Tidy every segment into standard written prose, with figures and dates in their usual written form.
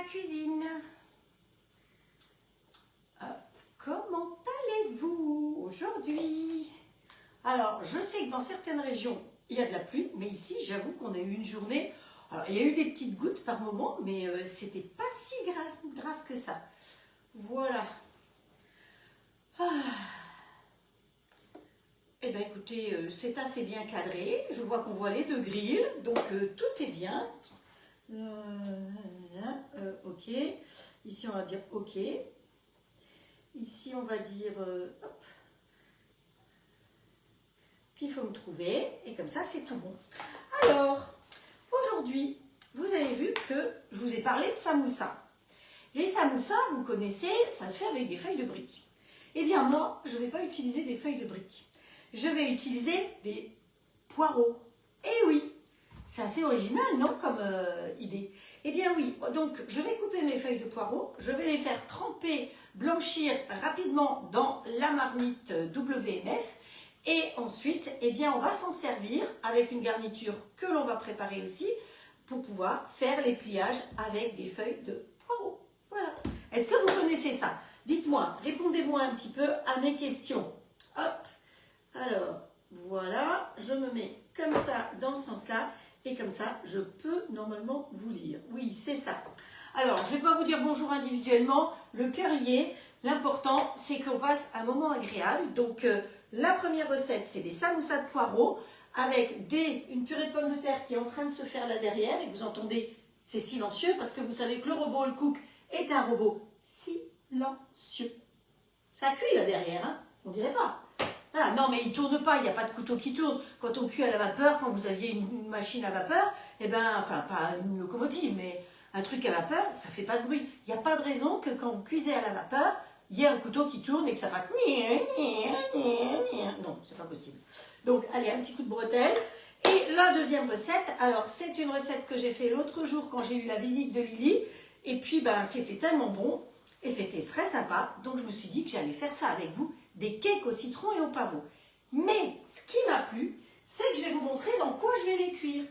cuisine. Comment allez-vous aujourd'hui? Alors, je sais que dans certaines régions, il y a de la pluie, mais ici, j'avoue qu'on a eu une journée. Alors, il y a eu des petites gouttes par moment, mais c'était pas si grave que ça. Voilà. Eh bien, écoutez, c'est assez bien cadré. Je vois qu'on voit les deux grilles, donc tout est bien. Ok. Ici, on va dire ok. Ici, on va dire hop. Puis, il faut me trouver. Et comme ça, c'est tout bon. Alors, aujourd'hui, vous avez vu que je vous ai parlé de samoussa. Les samoussas, vous connaissez, ça se fait avec des feuilles de briques. Eh bien, moi, je ne vais pas utiliser des feuilles de briques. Je vais utiliser des poireaux. Eh oui, c'est assez original, non, comme idée. Eh bien oui, donc je vais couper mes feuilles de poireaux, je vais les faire tremper, blanchir rapidement dans la marmite WMF. Et ensuite, eh bien, on va s'en servir avec une garniture que l'on va préparer aussi pour pouvoir faire les pliages avec des feuilles de poireaux. Voilà. Est-ce que vous connaissez ça? Dites-moi, répondez-moi un petit peu à mes questions. Hop. Alors, voilà, je me mets comme ça dans ce sens-là et comme ça, je peux normalement vous lire. Oui, c'est ça. Alors, je ne vais pas vous dire bonjour individuellement, le cœur y est. L'important, c'est qu'on passe un moment agréable. Donc, la première recette, c'est des samoussas de poireaux avec une purée de pommes de terre qui est en train de se faire là derrière. Et vous entendez, c'est silencieux parce que vous savez que le robot, le cook, est un robot silencieux. Ça cuit là derrière, hein? On dirait pas. Voilà, non, mais il ne tourne pas, il n'y a pas de couteau qui tourne. Quand on cuit à la vapeur, quand vous aviez une machine à vapeur, eh ben, enfin, pas une locomotive, mais un truc à vapeur, ça ne fait pas de bruit. Il n'y a pas de raison que quand vous cuisez à la vapeur, il y ait un couteau qui tourne et que ça fasse... Non, c'est pas possible. Donc, allez, un petit coup de bretelle. Et la deuxième recette, alors, c'est une recette que j'ai fait l'autre jour quand j'ai eu la visite de Lily. Et puis, ben, c'était tellement bon et c'était très sympa. Donc, je me suis dit que j'allais faire ça avec vous. Des cakes au citron et au pavot. Mais ce qui m'a plu, c'est que je vais vous montrer dans quoi je vais les cuire.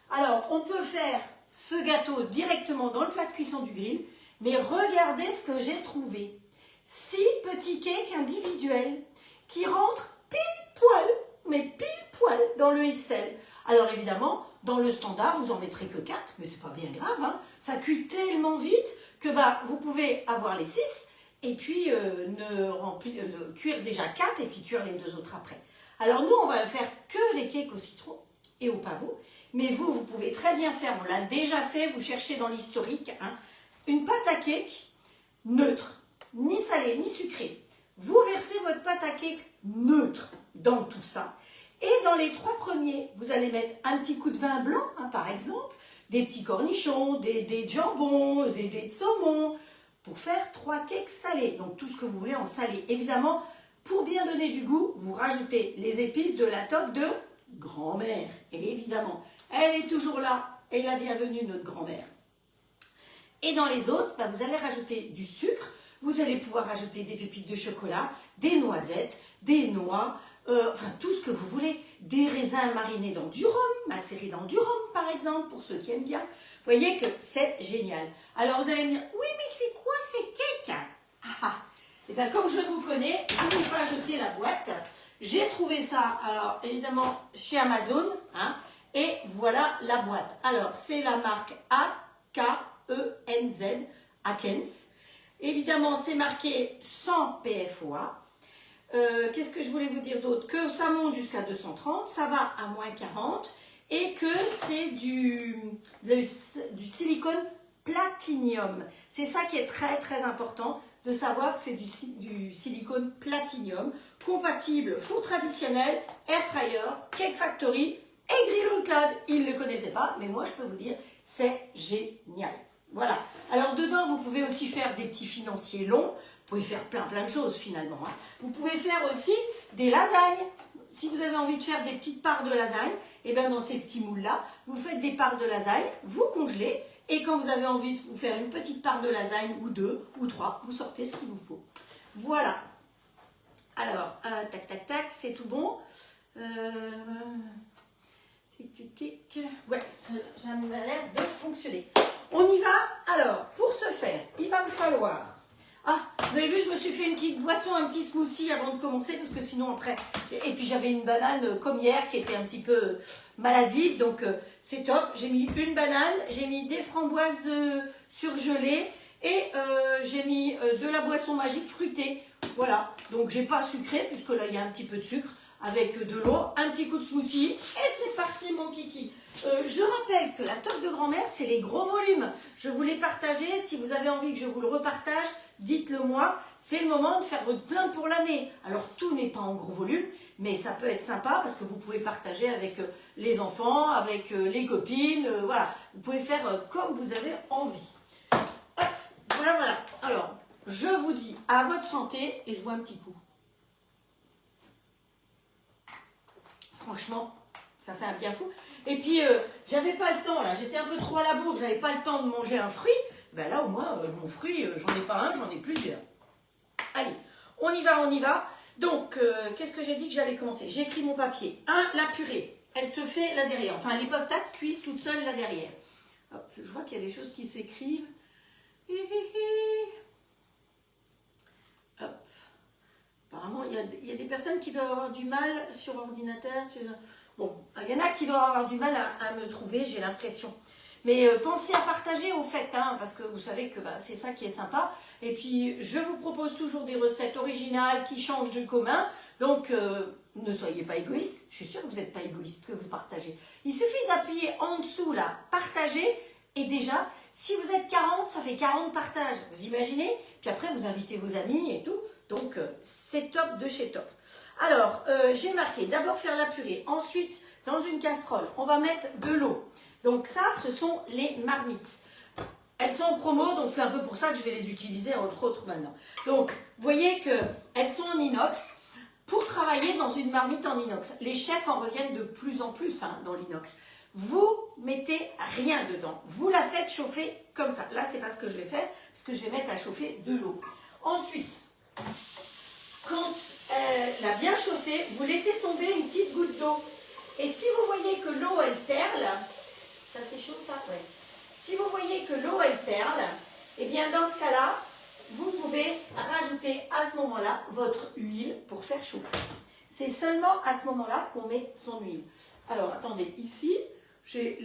Alors, on peut faire ce gâteau directement dans le plat de cuisson du grill, mais regardez ce que j'ai trouvé. 6 petits cakes individuels qui rentrent pile poil, mais pile poil dans le XL. Alors évidemment, dans le standard, vous en mettrez que 4, mais c'est pas bien grave, hein. Ça cuit tellement vite que vous pouvez avoir les 6 et puis cuire déjà 4 et puis cuire les 2 autres après. Alors nous, on va faire que des cakes au citron et au pavot, mais vous pouvez très bien faire, on l'a déjà fait, vous cherchez dans l'historique, hein, une pâte à cake neutre, ni salée ni sucrée. Vous versez votre pâte à cake neutre dans tout ça. Et dans les 3 premiers, vous allez mettre un petit coup de vin blanc, hein, par exemple, des petits cornichons, des jambons, des dés de saumon, pour faire 3 cakes salés. Donc tout ce que vous voulez en salé. Évidemment, pour bien donner du goût, vous rajoutez les épices de la toque de grand-mère. Et évidemment, elle est toujours là. Et la bienvenue, notre grand-mère. Et dans les autres, vous allez rajouter du sucre. Vous allez pouvoir rajouter des pépites de chocolat, des noisettes, des noix, enfin tout ce que vous voulez. Des raisins marinés dans du rhum, macérés dans du rhum par exemple, pour ceux qui aiment bien. Vous voyez que c'est génial. Alors vous allez me dire, oui mais c'est quoi ces cakes? Et bien comme je vous connais, je ne vais pas jeter la boîte. J'ai trouvé ça, alors évidemment, chez Amazon, hein, et voilà la boîte. Alors c'est la marque A-K-E-N-Z, Akens. Évidemment, c'est marqué sans PFOA. Qu'est-ce que je voulais vous dire d'autre? Que ça monte jusqu'à 230, ça va à moins 40 et que c'est du silicone platinium. C'est ça qui est très très important de savoir que c'est du silicone platinium compatible four traditionnel, air fryer, cake factory et grill on cloud. Ils ne le connaissaient pas, mais moi je peux vous dire, c'est génial. Voilà. Alors dedans, vous pouvez aussi faire des petits financiers longs. Vous pouvez faire plein de choses finalement, hein. Vous pouvez faire aussi des lasagnes. Si vous avez envie de faire des petites parts de lasagne, et bien dans ces petits moules-là, vous faites des parts de lasagne, vous congelez, et quand vous avez envie de vous faire une petite part de lasagne, ou 2, ou 3, vous sortez ce qu'il vous faut. Voilà. Alors, tac, tac, tac, c'est tout bon. tic. Ouais, ça m'a l'air de fonctionner. On y va. Alors, pour ce faire, il va me falloir... Ah, vous avez vu, je me suis fait une petite boisson, un petit smoothie avant de commencer, parce que sinon après... Et puis j'avais une banane comme hier qui était un petit peu maladive, donc c'est top. J'ai mis une banane, j'ai mis des framboises surgelées et j'ai mis de la boisson magique fruitée. Voilà, donc j'ai pas sucré, puisque là il y a un petit peu de sucre, avec de l'eau, un petit coup de smoothie, et c'est parti mon kiki. Je rappelle que la toque de grand-mère, c'est les gros volumes. Je vous l'ai partagé, si vous avez envie que je vous le repartage, dites-le moi. C'est le moment de faire votre plein pour l'année. Alors tout n'est pas en gros volume, mais ça peut être sympa parce que vous pouvez partager avec les enfants, avec les copines, voilà. Vous pouvez faire comme vous avez envie. Hop, voilà, voilà. Alors, je vous dis à votre santé et je bois un petit coup. Franchement, ça fait un bien fou. Et puis, j'avais pas le temps, là, j'étais un peu trop à la bourre, j'avais pas le temps de manger un fruit. Ben là, au moins, mon fruit, j'en ai pas un, j'en ai plusieurs. Allez, on y va, on y va. Donc, qu'est-ce que j'ai dit que j'allais commencer? J'ai écrit mon papier. 1, la purée. Elle se fait là derrière. Enfin, les patates cuisent toutes seules là derrière. Hop, je vois qu'il y a des choses qui s'écrivent. Hop. Apparemment, il y a des personnes qui doivent avoir du mal sur ordinateur. Bon, il y en a qui doivent avoir du mal à me trouver, j'ai l'impression. Mais pensez à partager au fait, hein, parce que vous savez que c'est ça qui est sympa. Et puis, je vous propose toujours des recettes originales qui changent du commun. Donc, ne soyez pas égoïste. Je suis sûre que vous n'êtes pas égoïste, que vous partagez. Il suffit d'appuyer en dessous, là, partager. Et déjà, si vous êtes 40, ça fait 40 partages. Vous imaginez? Puis après, vous invitez vos amis et tout. Donc, c'est top de chez top. Alors, j'ai marqué d'abord faire la purée. Ensuite, dans une casserole, on va mettre de l'eau. Donc ça, ce sont les marmites. Elles sont en promo, donc c'est un peu pour ça que je vais les utiliser, entre autres, maintenant. Donc, vous voyez qu'elles sont en inox. Pour travailler dans une marmite en inox, les chefs en reviennent de plus en plus dans l'inox. Vous mettez rien dedans. Vous la faites chauffer comme ça. Là, c'est pas ce que je vais faire, parce que je vais mettre à chauffer de l'eau. Ensuite, quand elle a bien chauffé, vous laissez tomber une petite goutte d'eau. Et si vous voyez que l'eau, elle perle, ça c'est chaud ça? Ouais. Si vous voyez que l'eau, elle perle, eh bien dans ce cas-là, vous pouvez rajouter à ce moment-là votre huile pour faire chauffer. C'est seulement à ce moment-là qu'on met son huile. Alors attendez, ici, j'ai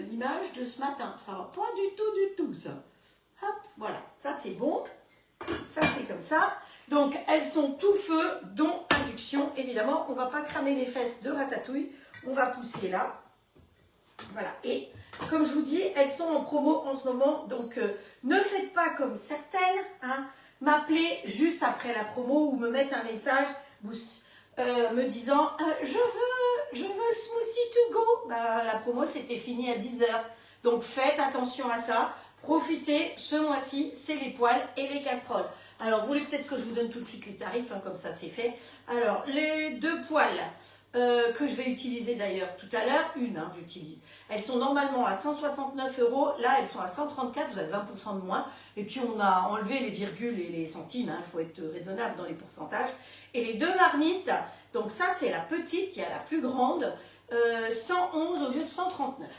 l'image de ce matin. Ça va pas du tout ça. Hop, voilà, ça c'est bon. Ça c'est comme ça. Donc elles sont tout feu, dont induction. Évidemment, on ne va pas cramer les fesses de ratatouille. On va pousser là. Voilà. Et comme je vous dis, elles sont en promo en ce moment. Donc ne faites pas comme certaines. Hein, m'appeler juste après la promo ou me mettre un message me disant je veux le smoothie to go. La promo c'était fini à 10 h. Donc faites attention à ça. Profitez, ce mois-ci, c'est les poêles et les casseroles. Alors, vous voulez peut-être que je vous donne tout de suite les tarifs, hein, comme ça c'est fait. Alors, les 2 poêles que je vais utiliser d'ailleurs tout à l'heure, j'utilise. Elles sont normalement à 169 €, là elles sont à 134, vous avez 20% de moins. Et puis on a enlevé les virgules et les centimes, il faut être raisonnable dans les pourcentages. Et les 2 marmites, donc ça c'est la petite, il y a la plus grande, 111 au lieu de 139.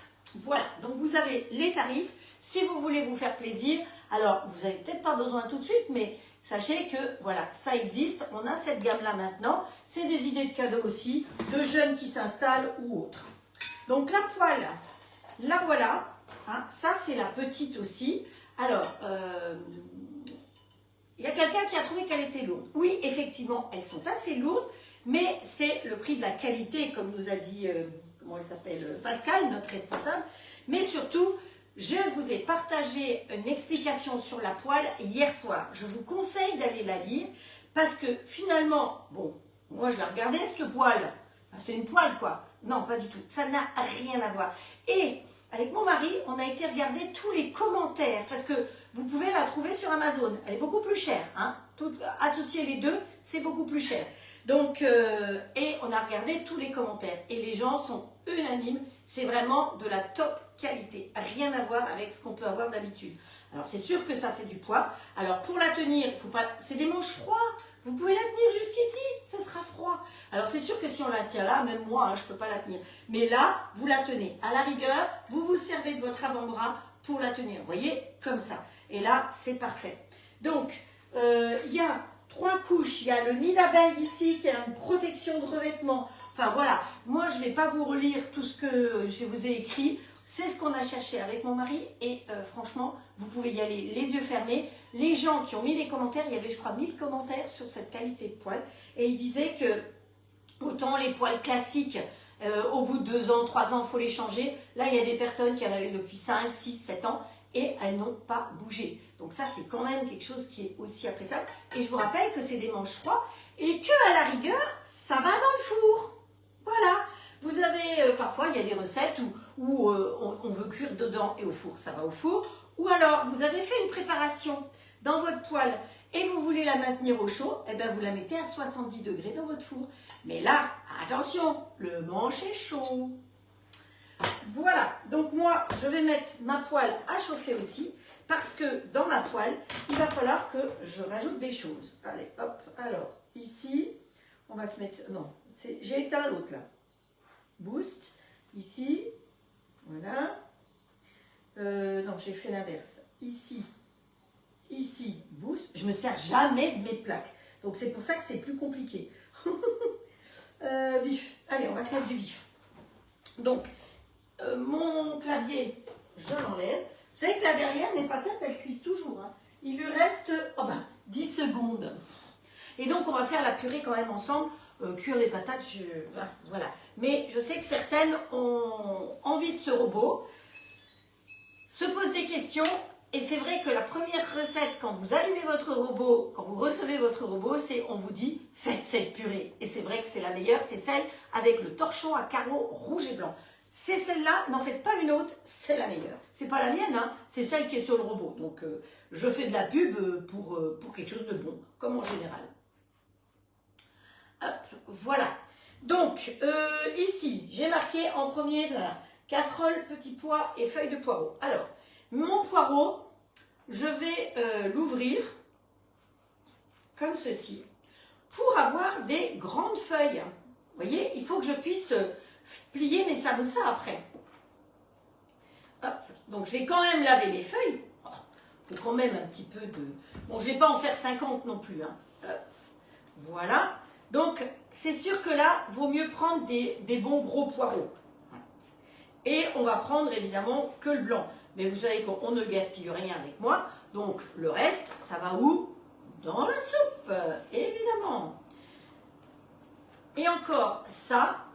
Voilà, donc vous avez les tarifs. Si vous voulez vous faire plaisir, alors vous n'avez peut-être pas besoin tout de suite, mais sachez que voilà, ça existe. On a cette gamme-là maintenant. C'est des idées de cadeaux aussi, de jeunes qui s'installent ou autres. Donc la poêle, la voilà. Hein, ça, c'est la petite aussi. Alors, il y a quelqu'un qui a trouvé qu'elle était lourde. Oui, effectivement, elles sont assez lourdes, mais c'est le prix de la qualité, comme nous a dit, comment elle s'appelle, Pascal, notre responsable. Mais surtout, je vous ai partagé une explication sur la poêle hier soir. Je vous conseille d'aller la lire parce que finalement, bon, moi je la regardais cette poêle. C'est une poêle quoi. Non, pas du tout. Ça n'a rien à voir. Et avec mon mari, on a été regarder tous les commentaires parce que vous pouvez la trouver sur Amazon. Elle est beaucoup plus chère. Hein. Associer les deux, c'est beaucoup plus cher. Donc, et on a regardé tous les commentaires et les gens sont unanimes. C'est vraiment de la top qualité. Rien à voir avec ce qu'on peut avoir d'habitude. Alors, c'est sûr que ça fait du poids. Alors, pour la tenir, il faut pas. C'est des manches froids. Vous pouvez la tenir jusqu'ici, ce sera froid. Alors c'est sûr que si on la tient là, même moi, hein, je ne peux pas la tenir. Mais là, vous la tenez. À la rigueur, vous vous servez de votre avant-bras pour la tenir. Vous voyez, comme ça. Et là, c'est parfait. Donc, il y a 3 couches. Il y a le nid d'abeille ici qui a une protection de revêtement. Enfin voilà, moi je ne vais pas vous relire tout ce que je vous ai écrit. C'est ce qu'on a cherché avec mon mari et franchement, vous pouvez y aller les yeux fermés. Les gens qui ont mis les commentaires, il y avait je crois 1000 commentaires sur cette qualité de poils et ils disaient que autant les poils classiques, au bout de 2 ans, 3 ans, il faut les changer. Là, il y a des personnes qui en avaient depuis 5, 6, 7 ans et elles n'ont pas bougé. Donc ça, c'est quand même quelque chose qui est aussi appréciable. Et je vous rappelle que c'est des manches froids et qu'à la rigueur, ça va dans le four. Voilà. Vous avez, parfois, il y a des recettes où on veut cuire dedans et au four, ça va au four. Ou alors, vous avez fait une préparation dans votre poêle et vous voulez la maintenir au chaud, et bien vous la mettez à 70 degrés dans votre four. Mais là, attention, le manche est chaud. Voilà, donc moi, je vais mettre ma poêle à chauffer aussi, parce que dans ma poêle, il va falloir que je rajoute des choses. Allez, hop, alors, ici, on va se mettre... Non, j'ai éteint l'autre là. Boost, ici, voilà. Non, j'ai fait l'inverse. Ici, boost. Je me sers jamais de mes plaques. Donc, c'est pour ça que c'est plus compliqué. Vif. Allez, on va se mettre du vif. Donc, mon clavier, je l'enlève. Vous savez que là derrière, mes patates, elles cuisent toujours. Hein. Il lui reste 10 secondes. Et donc, on va faire la purée quand même ensemble. Cuire les patates, voilà. Mais je sais que certaines ont envie de ce robot, se posent des questions. Et c'est vrai que la première recette, quand vous allumez votre robot, quand vous recevez votre robot, c'est on vous dit faites cette purée. Et c'est vrai que c'est la meilleure, c'est celle avec le torchon à carreaux rouge et blanc. C'est celle-là, n'en faites pas une autre, c'est la meilleure. C'est pas la mienne, hein, c'est celle qui est sur le robot. Donc je fais de la pub pour quelque chose de bon, comme en général. Hop, voilà. Donc ici, j'ai marqué en premier casserole, petits pois et feuilles de poireau. Alors, mon poireau, je vais l'ouvrir comme ceci pour avoir des grandes feuilles. Vous voyez, il faut que je puisse plier mes samoussas après. Hop, donc je vais quand même laver les feuilles. Il faut quand même un petit peu de... Bon, je ne vais pas en faire 50 non plus. Hein. Hop, voilà. Donc, c'est sûr que là, il vaut mieux prendre des bons gros poireaux. Et on va prendre évidemment que le blanc. Mais vous savez qu'on ne gaspille rien avec moi. Donc, le reste, ça va où? Dans la soupe, évidemment. Et encore, ça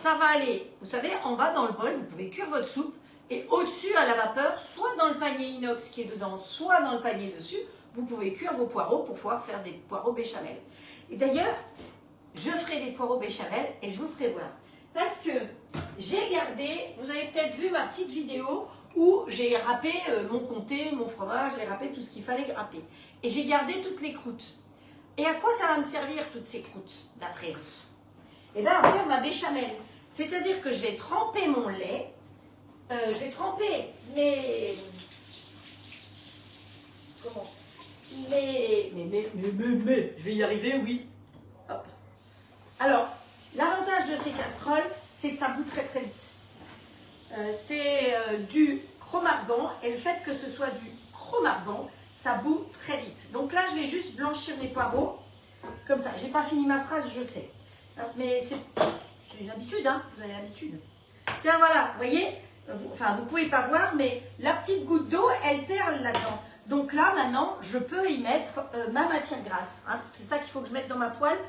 va aller, vous savez, en bas dans le bol, vous pouvez cuire votre soupe. Et au-dessus, à la vapeur, soit dans le panier inox qui est dedans, soit dans le panier dessus, vous pouvez cuire vos poireaux pour pouvoir faire des poireaux béchamel. Et d'ailleurs, je ferai des poireaux béchamel et je vous ferai voir. Parce que j'ai gardé, vous avez peut-être vu ma petite vidéo où j'ai râpé mon comté, mon fromage, j'ai râpé tout ce qu'il fallait râper. Et j'ai gardé toutes les croûtes. Et à quoi ça va me servir toutes ces croûtes, d'après vous? Et bien, à faire ma béchamel. C'est-à-dire que je vais tremper mon lait, je vais tremper mes... Comment? Mais, je vais y arriver, oui. Hop. Alors, l'avantage de ces casseroles, c'est que ça bout très très vite. C'est du chromargan, et le fait que ce soit du chromargan, ça bout très vite. Donc là, je vais juste blanchir mes poireaux, comme ça. J'ai pas fini ma phrase, je sais. Mais c'est une habitude, hein, vous avez l'habitude. Tiens, voilà, vous voyez, vous pouvez pas voir, mais la petite goutte d'eau, elle perle là-dedans. Donc là, maintenant, je peux y mettre ma matière grasse, hein, parce que c'est ça qu'il faut que je mette dans ma poêle.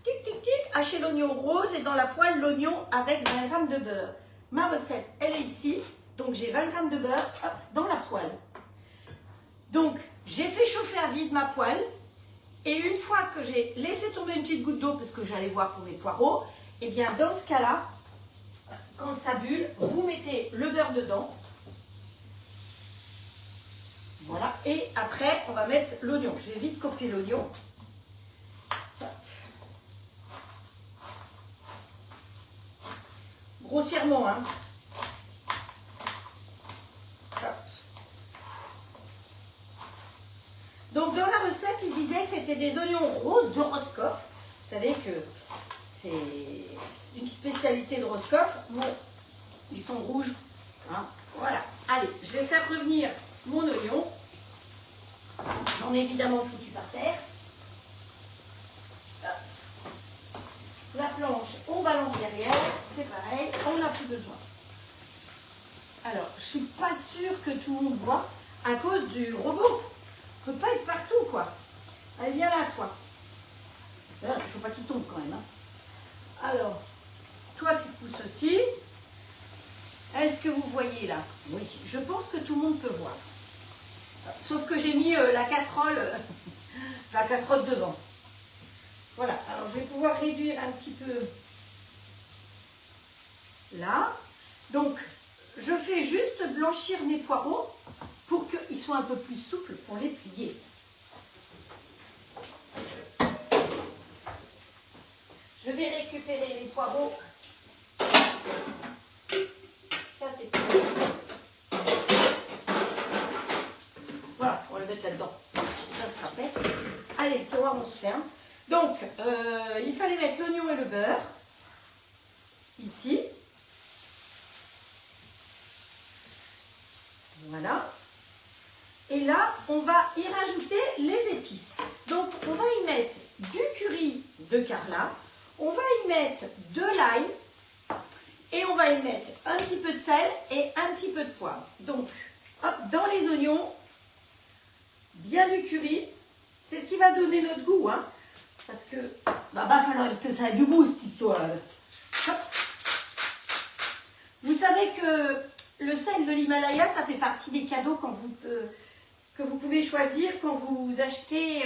Tic, tic, tic, hacher l'oignon rose et dans la poêle, l'oignon avec 20 g de beurre. Ma recette, elle est ici, donc j'ai 20 g de beurre, hop, dans la poêle. Donc, j'ai fait chauffer à vide ma poêle. Et une fois que j'ai laissé tomber une petite goutte d'eau, parce que j'allais voir pour mes poireaux, et bien dans ce cas-là, quand ça bulle, vous mettez le beurre dedans. Voilà. Et après, on va mettre l'oignon. Je vais vite copier l'oignon. Grossièrement, hein. Donc dans la recette, il disait que c'était c'était des oignons roses de Roscoff. Vous savez que c'est une spécialité de Roscoff. Bon, ils sont rouges. Hein. Voilà. Allez, je vais faire revenir mon oignon. J'en ai évidemment foutu par terre. Hop. La planche, on balance derrière. C'est pareil, on n'a plus besoin. Alors, je suis pas sûre que tout le monde voit à cause du robot. On ne peut pas être partout, quoi. Allez, viens là, toi. Il ne faut pas qu'il tombe quand même. Hein. Alors, toi, tu te pousses aussi. Est-ce que vous voyez là? Oui, je pense que tout le monde peut voir. Sauf que j'ai mis la casserole devant. Voilà, alors je vais pouvoir réduire un petit peu là. Donc, je fais juste blanchir mes poireaux pour qu'ils soient un peu plus souples pour les plier. Je vais récupérer les poireaux. Ça, c'est tout. Voilà, on va le mettre là-dedans. Ça sera fait. Allez, le tiroir, on se ferme. Donc, il fallait mettre l'oignon et le beurre. Ici. Voilà. Et là, on va y rajouter les épices. Donc, on va y mettre du curry de Carla. On va y mettre de l'ail. Et on va y mettre un petit peu de sel et un petit peu de poivre. Donc, hop, dans les oignons, bien du curry. C'est ce qui va donner notre goût. Hein, parce que, va falloir que ça ait du goût, cette histoire. Hop. Vous savez que le sel de l'Himalaya, ça fait partie des cadeaux que vous pouvez choisir quand vous achetez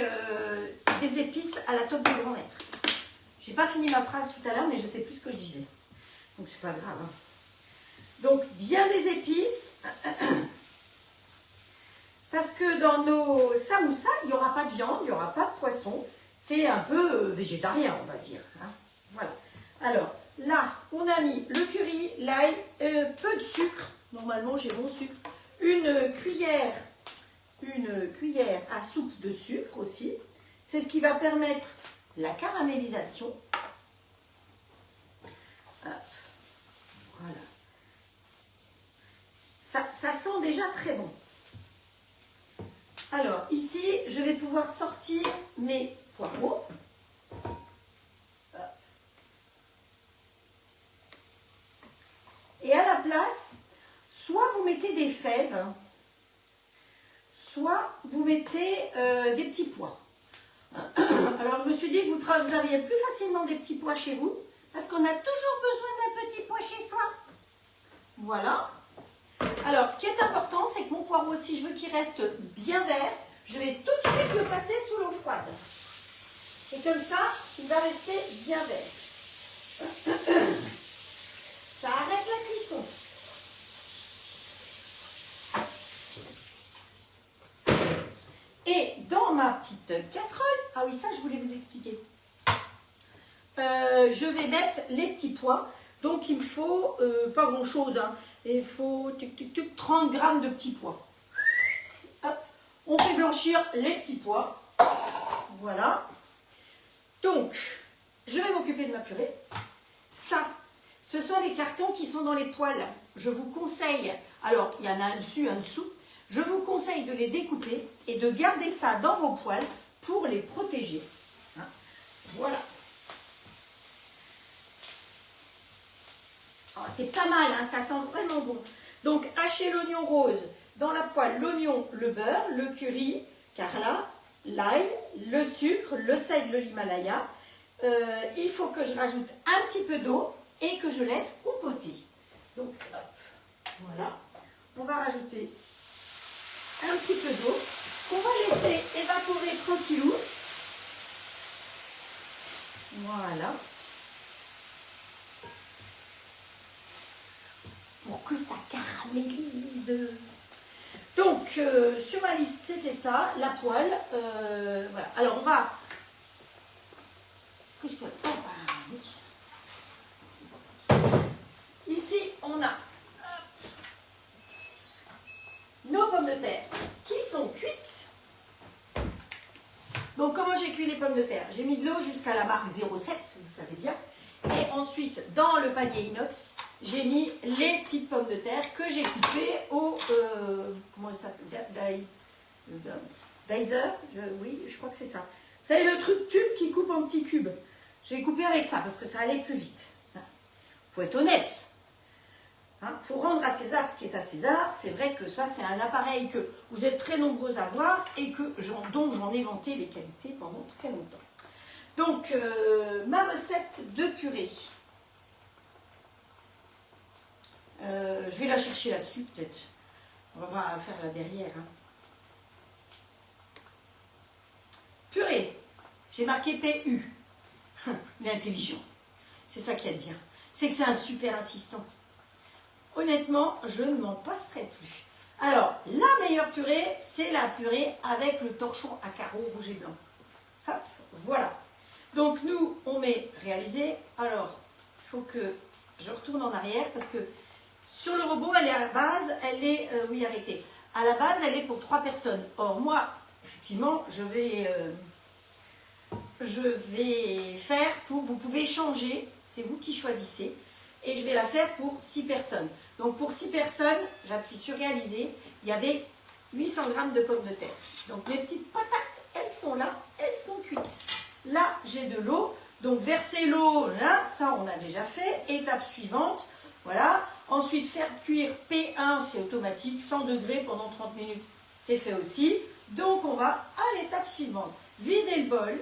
des épices à la table de grand-mère. J'ai pas fini ma phrase tout à l'heure, mais je sais plus ce que je disais. Donc c'est pas grave. Hein. Donc bien des épices. Parce que dans nos samoussas, il n'y aura pas de viande, il n'y aura pas de poisson. C'est un peu végétarien, on va dire. Hein. Voilà. Alors, là, on a mis le curry, l'ail, peu de sucre. Normalement, j'ai bon sucre. Une cuillère à soupe de sucre aussi. C'est ce qui va permettre la caramélisation. Hop. Voilà. Ça sent déjà très bon. Alors, ici, je vais pouvoir sortir mes poireaux. Hop. Et à la place, soit vous mettez des fèves, soit vous mettez des petits pois. Alors, je me suis dit que vous aviez plus facilement des petits pois chez vous, parce qu'on a toujours besoin d'un petit pois chez soi. Voilà. Alors, ce qui est important, c'est que mon poireau, si je veux qu'il reste bien vert, je vais tout de suite le passer sous l'eau froide. Et comme ça, il va rester bien vert. Ça arrête la cuisson. Et dans ma petite casserole, ah oui, ça, je voulais vous expliquer. Je vais mettre les petits pois. Donc, il me faut, pas grand-chose, hein. Il faut 30 grammes de petits pois. Hop, on fait blanchir les petits pois. Voilà. Donc, je vais m'occuper de ma purée. Ça, ce sont les cartons qui sont dans les poêles. Je vous conseille, alors il y en a un dessus, un dessous. Je vous conseille de les découper et de garder ça dans vos poêles pour les protéger. Hein, voilà. C'est pas mal, hein, ça sent vraiment bon. Donc, hachez l'oignon rose dans la poêle, l'oignon, le beurre, le curry, Carla, l'ail, le sucre, le sel de l'Himalaya. Il faut que je rajoute un petit peu d'eau et que je laisse compoter. Donc, hop, voilà. On va rajouter un petit peu d'eau qu'on va laisser évaporer tranquillou. Voilà. Pour que ça caramélise. Donc, sur ma liste, c'était ça, la poêle. Voilà. Alors, on va... Ici, on a nos pommes de terre qui sont cuites. Donc, comment j'ai pommes de terre. J'ai mis de l'eau jusqu'à la marque 0,7, vous savez bien. Et ensuite, dans le panier inox, j'ai mis les petites pommes de terre que j'ai coupées au... comment ça s'appelle? Dicer, oui, je crois que c'est ça. Vous savez, le truc tube qui coupe en petits cubes. J'ai coupé avec ça parce que ça allait plus vite. Il faut être honnête. Il faut rendre à César ce qui est à César. C'est vrai que ça, c'est un appareil que vous êtes très nombreux à voir et que dont j'en ai vanté les qualités pendant très longtemps. Donc, ma recette de purée. Je vais la chercher là-dessus, peut-être. On va faire là derrière. Purée. J'ai marqué PU. Il est intelligent. C'est ça qui est bien. C'est que c'est un super assistant. Honnêtement, je ne m'en passerai plus. Alors, la meilleure purée, c'est la purée avec le torchon à carreaux rouge et blanc. Hop, voilà. Donc, nous, on met réalisé. Alors, il faut que je retourne en arrière parce que sur le robot, elle est à la base, elle est, oui, arrêtée. À la base, elle est pour 3 personnes. Or, moi, effectivement, je vais faire pour, vous pouvez changer, c'est vous qui choisissez. Et je vais la faire pour 6 personnes. Donc pour 6 personnes, j'appuie sur réaliser. Il y avait 800 g de pommes de terre. Donc mes petites patates, elles sont là, elles sont cuites. Là, j'ai de l'eau. Donc verser l'eau, là, ça on a déjà fait. Étape suivante, voilà. Ensuite, faire cuire P1, c'est automatique, 100 degrés pendant 30 minutes. C'est fait aussi. Donc on va à l'étape suivante. Vider le bol.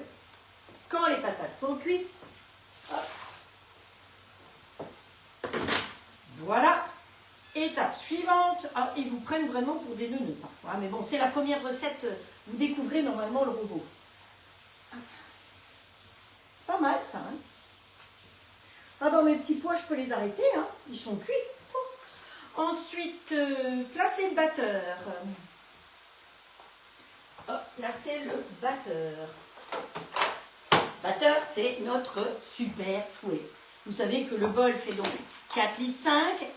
Quand les patates sont cuites, hop. Voilà, étape suivante. Ah, ils vous prennent vraiment pour des neuneux parfois. Mais bon, c'est la première recette. Vous découvrez normalement le robot. C'est pas mal ça. Ah ben mes petits pois, je peux les arrêter. Ils sont cuits. Ensuite, placer le batteur. Oh, là, c'est le batteur. Batteur, c'est notre super fouet. Vous savez que le bol fait donc 4,5 litres,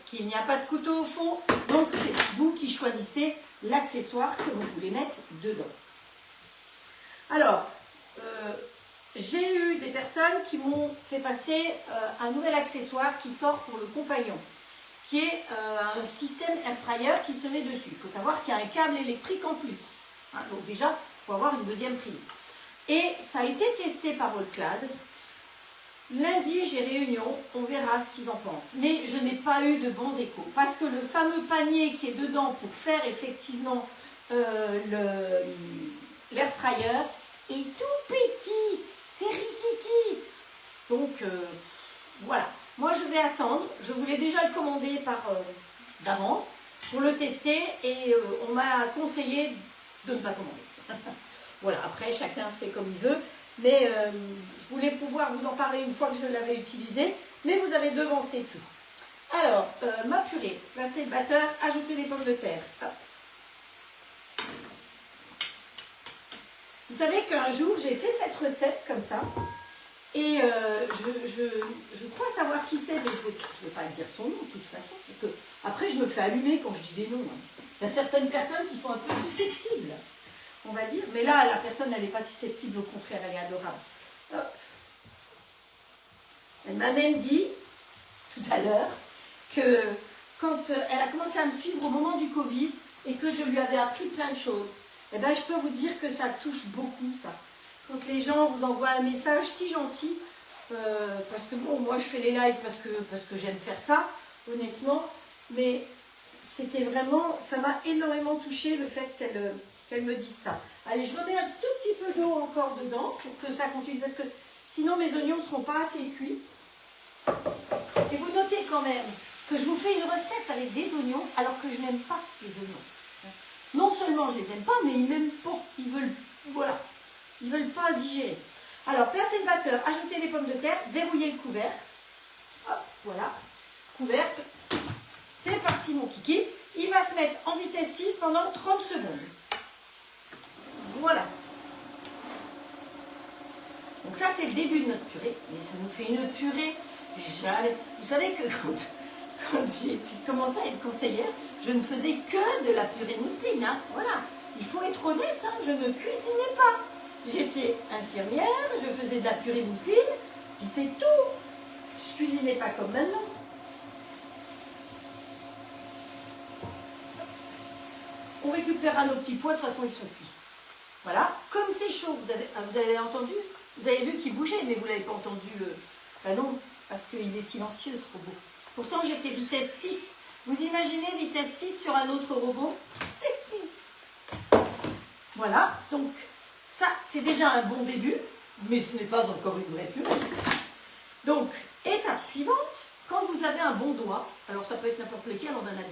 qu'il n'y a pas de couteau au fond. Donc, c'est vous qui choisissez l'accessoire que vous voulez mettre dedans. Alors, j'ai eu des personnes qui m'ont fait passer un nouvel accessoire qui sort pour le compagnon, qui est un système air fryer qui se met dessus. Il faut savoir qu'il y a un câble électrique en plus. Donc déjà, il faut avoir une deuxième prise. Et ça a été testé par Volclad. Lundi, j'ai réunion, on verra ce qu'ils en pensent. Mais je n'ai pas eu de bons échos. Parce que le fameux panier qui est dedans pour faire effectivement l'air fryer est tout petit. C'est rikiki. Donc, voilà. Moi, je vais attendre. Je voulais déjà le commander d'avance pour le tester. Et on m'a conseillé de ne pas commander. Voilà, après, chacun fait comme il veut. Mais je voulais pouvoir vous en parler une fois que je l'avais utilisé. Mais vous avez devancé tout. Alors, ma purée. Placer le batteur, ajouter les pommes de terre. Hop. Vous savez qu'un jour, j'ai fait cette recette comme ça. Et je crois savoir qui c'est, mais je ne vais pas dire son nom de toute façon. Parce que après, je me fais allumer quand je dis des noms. Il y a certaines personnes qui sont un peu susceptibles, on va dire. Mais là, la personne, elle n'est pas susceptible, au contraire, elle est adorable. Hop. Elle m'a même dit, tout à l'heure, que quand elle a commencé à me suivre au moment du Covid et que je lui avais appris plein de choses, eh bien, je peux vous dire que ça touche beaucoup, ça. Quand les gens vous envoient un message si gentil, parce que bon, moi, je fais les lives parce que j'aime faire ça, honnêtement, mais c'était vraiment, ça m'a énormément touché le fait qu'elle me dise ça. Allez, je remets un tout petit peu d'eau encore dedans pour que ça continue, parce que sinon mes oignons ne seront pas assez cuits. Et vous notez quand même que je vous fais une recette avec des oignons alors que je n'aime pas les oignons. Non seulement je les aime pas, mais ils m'aiment pas. Ils veulent, voilà, ils veulent pas digérer. Alors, placez le batteur, ajoutez les pommes de terre, verrouillez le couvercle. Hop, voilà, couvercle. C'est parti mon kiki. Il va se mettre en vitesse 6 pendant 30 secondes. Voilà. Donc ça, c'est le début de notre purée. Mais ça nous fait une purée. Vous savez que quand j'ai commencé à être conseillère, je ne faisais que de la purée de mousseline. Voilà. Il faut être honnête, je ne cuisinais pas. J'étais infirmière, je faisais de la purée mousseline, puis c'est tout. Je cuisinais pas comme maintenant. On récupérera nos petits pois, de toute façon ils sont cuits. Voilà, comme c'est chaud, vous avez entendu? Vous avez vu qu'il bougeait, mais vous ne l'avez pas entendu. Ben non, parce qu'il est silencieux ce robot. Pourtant j'étais vitesse 6. Vous imaginez vitesse 6 sur un autre robot? Voilà, donc ça c'est déjà un bon début, mais ce n'est pas encore une vraie purée. Donc, étape suivante, quand vous avez un bon doigt, alors ça peut être n'importe lequel, on en a 10,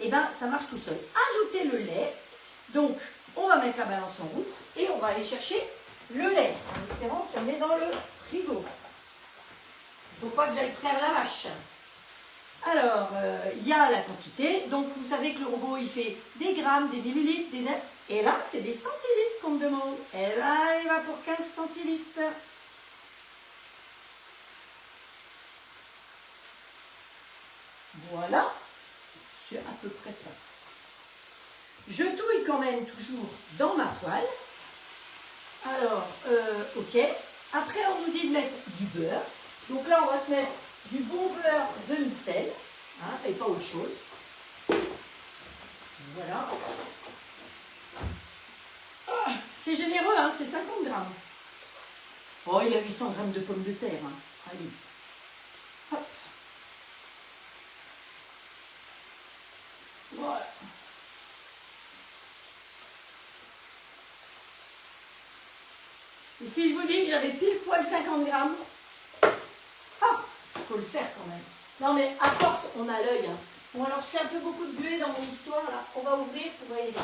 et bien ça marche tout seul. Ajoutez le lait, donc on va mettre la balance en route et on va aller chercher le lait, en espérant qu'il y en ait dans le frigo. Il ne faut pas que j'aille traire la vache. Alors, il y a la quantité, donc vous savez que le robot il fait des grammes, des millilitres, des nets, et là c'est des centilitres qu'on me demande. Et là il va pour 15 centilitres. Voilà, c'est à peu près ça. Je touille quand même toujours dans ma poêle. Alors, ok. Après, on nous dit de mettre du beurre. Donc là, on va se mettre du bon beurre demi-sel, hein, et pas autre chose. Voilà. Ah, c'est généreux, hein, c'est 50 grammes. Oh, il y a 800 grammes de pommes de terre. Hein. Allez. Hop. Voilà. Et si je vous dis que j'avais pile poil 50 grammes, ah, il faut le faire quand même. Non mais à force, on a l'œil. Hein. Bon alors je fais un peu beaucoup de buée dans mon histoire là. On va ouvrir pour aller là.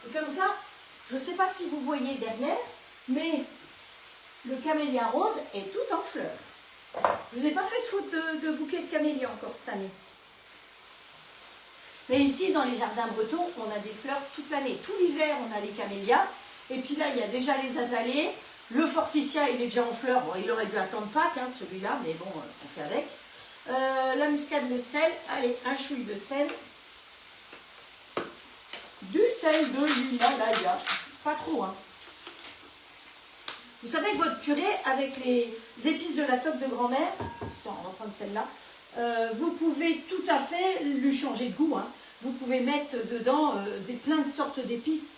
Et comme ça, je ne sais pas si vous voyez derrière, mais le camélia rose est tout en fleurs. Je n'ai pas fait de faute de bouquet de camélia encore cette année. Mais ici, dans les jardins bretons, on a des fleurs toute l'année. Tout l'hiver, on a les camélias. Et puis là, il y a déjà les azalées. Le forsythia, il est déjà en fleurs. Bon, il aurait dû attendre Pâques, hein, celui-là, mais bon, on fait avec. La muscade, le sel. Allez, un chouille de sel. Du sel de l'Himalaya. Pas trop, hein. Vous savez que votre purée, avec les épices de la toque de grand-mère, on va prendre celle-là, vous pouvez tout à fait lui changer de goût. Hein. Vous pouvez mettre dedans plein de sortes d'épices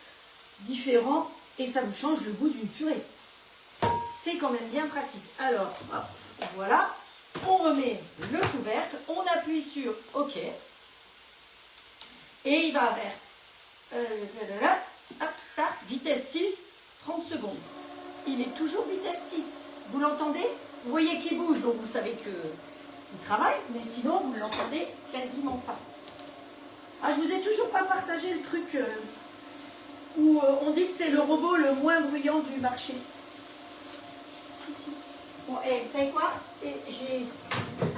différents et ça vous change le goût d'une purée. C'est quand même bien pratique. Alors, hop, voilà, on remet le couvercle, on appuie sur OK et il va vers hop, start, vitesse 6, 30 secondes. Il est toujours vitesse 6. Vous l'entendez? Vous voyez qu'il bouge, donc vous savez qu'il travaille, mais sinon vous ne l'entendez quasiment pas. Ah, je vous ai toujours pas partagé le truc où on dit que c'est le robot le moins bruyant du marché. Si, si. Bon, et vous savez quoi? J'ai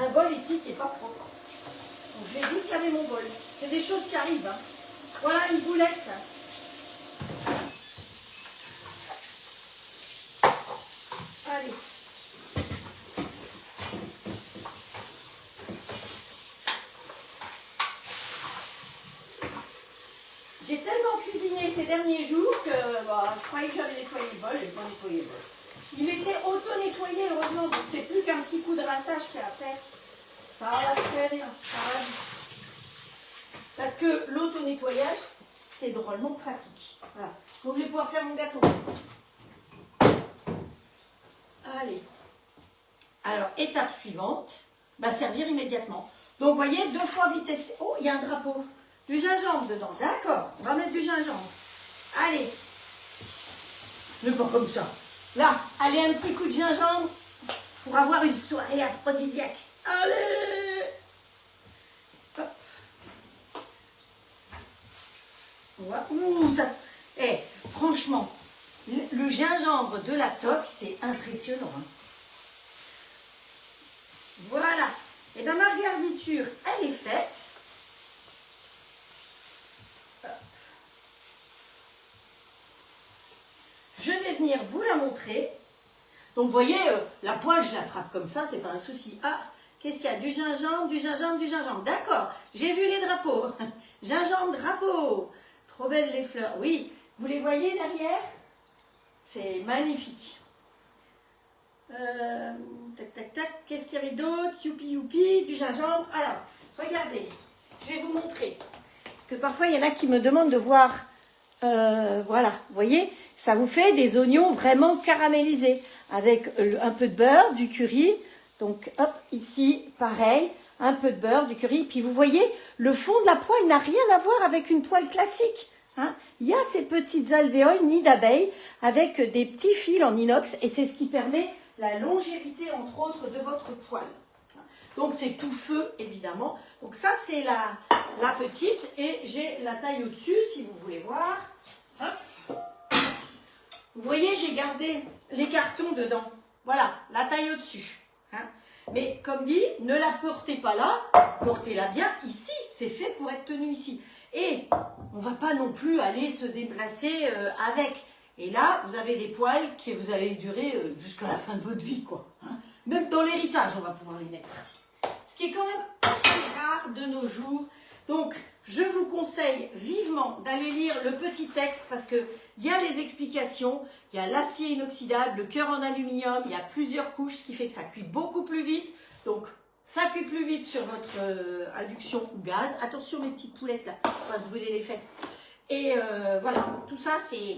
un bol ici qui n'est pas propre. Donc je vais vite laver mon bol. C'est des choses qui arrivent. Hein. Voilà une boulette. Allez. J'ai tellement cuisiné ces derniers jours que je croyais que j'avais nettoyé le bol, et pas nettoyé le bol. Il était auto-nettoyé, heureusement, donc c'est plus qu'un petit coup de rinçage qu'il y a à faire. Ça va très bien, ça va vite. Parce que l'auto-nettoyage, c'est drôlement pratique. Voilà. Donc je vais pouvoir faire mon gâteau. Allez. Alors, étape suivante, servir immédiatement. Donc, vous voyez, 2 fois vitesse. Oh, il y a un drapeau. Du gingembre dedans. D'accord, on va mettre du gingembre. Allez. Ne pas comme ça. Là, allez, un petit coup de gingembre pour avoir une soirée aphrodisiaque. Allez. Hop. Voilà. Ouh, ça... franchement, le gingembre de la toque, c'est impressionnant. Hein. Voilà. Et bien, ma garniture, elle est faite. Je vais venir vous la montrer. Donc, vous voyez, la poêle, je l'attrape comme ça, c'est pas un souci. Ah, qu'est-ce qu'il y a? Du gingembre, du gingembre, du gingembre. D'accord, j'ai vu les drapeaux. Gingembre, drapeau. Trop belles les fleurs. Oui, vous les voyez derrière? C'est magnifique. Tac, tac, tac. Qu'est-ce qu'il y avait d'autre? Youpi, youpi, du gingembre. Alors, regardez, je vais vous montrer. Parce que parfois, il y en a qui me demandent de voir. Voilà, vous voyez, ça vous fait des oignons vraiment caramélisés. Avec un peu de beurre, du curry. Donc, hop, ici, pareil. Un peu de beurre, du curry. Puis, vous voyez, le fond de la poêle n'a rien à voir avec une poêle classique. Hein. Il y a ces petites alvéoles, nids d'abeilles, avec des petits fils en inox. Et c'est ce qui permet la longévité, entre autres, de votre poêle. Donc, c'est tout feu, évidemment. Donc, ça, c'est la petite. Et j'ai la taille au-dessus, si vous voulez voir. Hop. Vous voyez, j'ai gardé les cartons dedans. Voilà, la taille au-dessus. Hein. Mais, comme dit, ne la portez pas là. Portez-la bien ici. C'est fait pour être tenu ici. Et on ne va pas non plus aller se déplacer avec. Et là, vous avez des poêles qui vous allez durer jusqu'à la fin de votre vie, quoi. Hein. Même dans l'héritage, on va pouvoir les mettre. Ce qui est quand même assez rare de nos jours. Donc, je vous conseille vivement d'aller lire le petit texte parce qu'il y a les explications, il y a l'acier inoxydable, le cœur en aluminium, il y a plusieurs couches, ce qui fait que ça cuit beaucoup plus vite. Donc, ça cuit plus vite sur votre induction ou gaz. Attention mes petites poulettes là, on va se brûler les fesses. Et voilà, tout ça c'est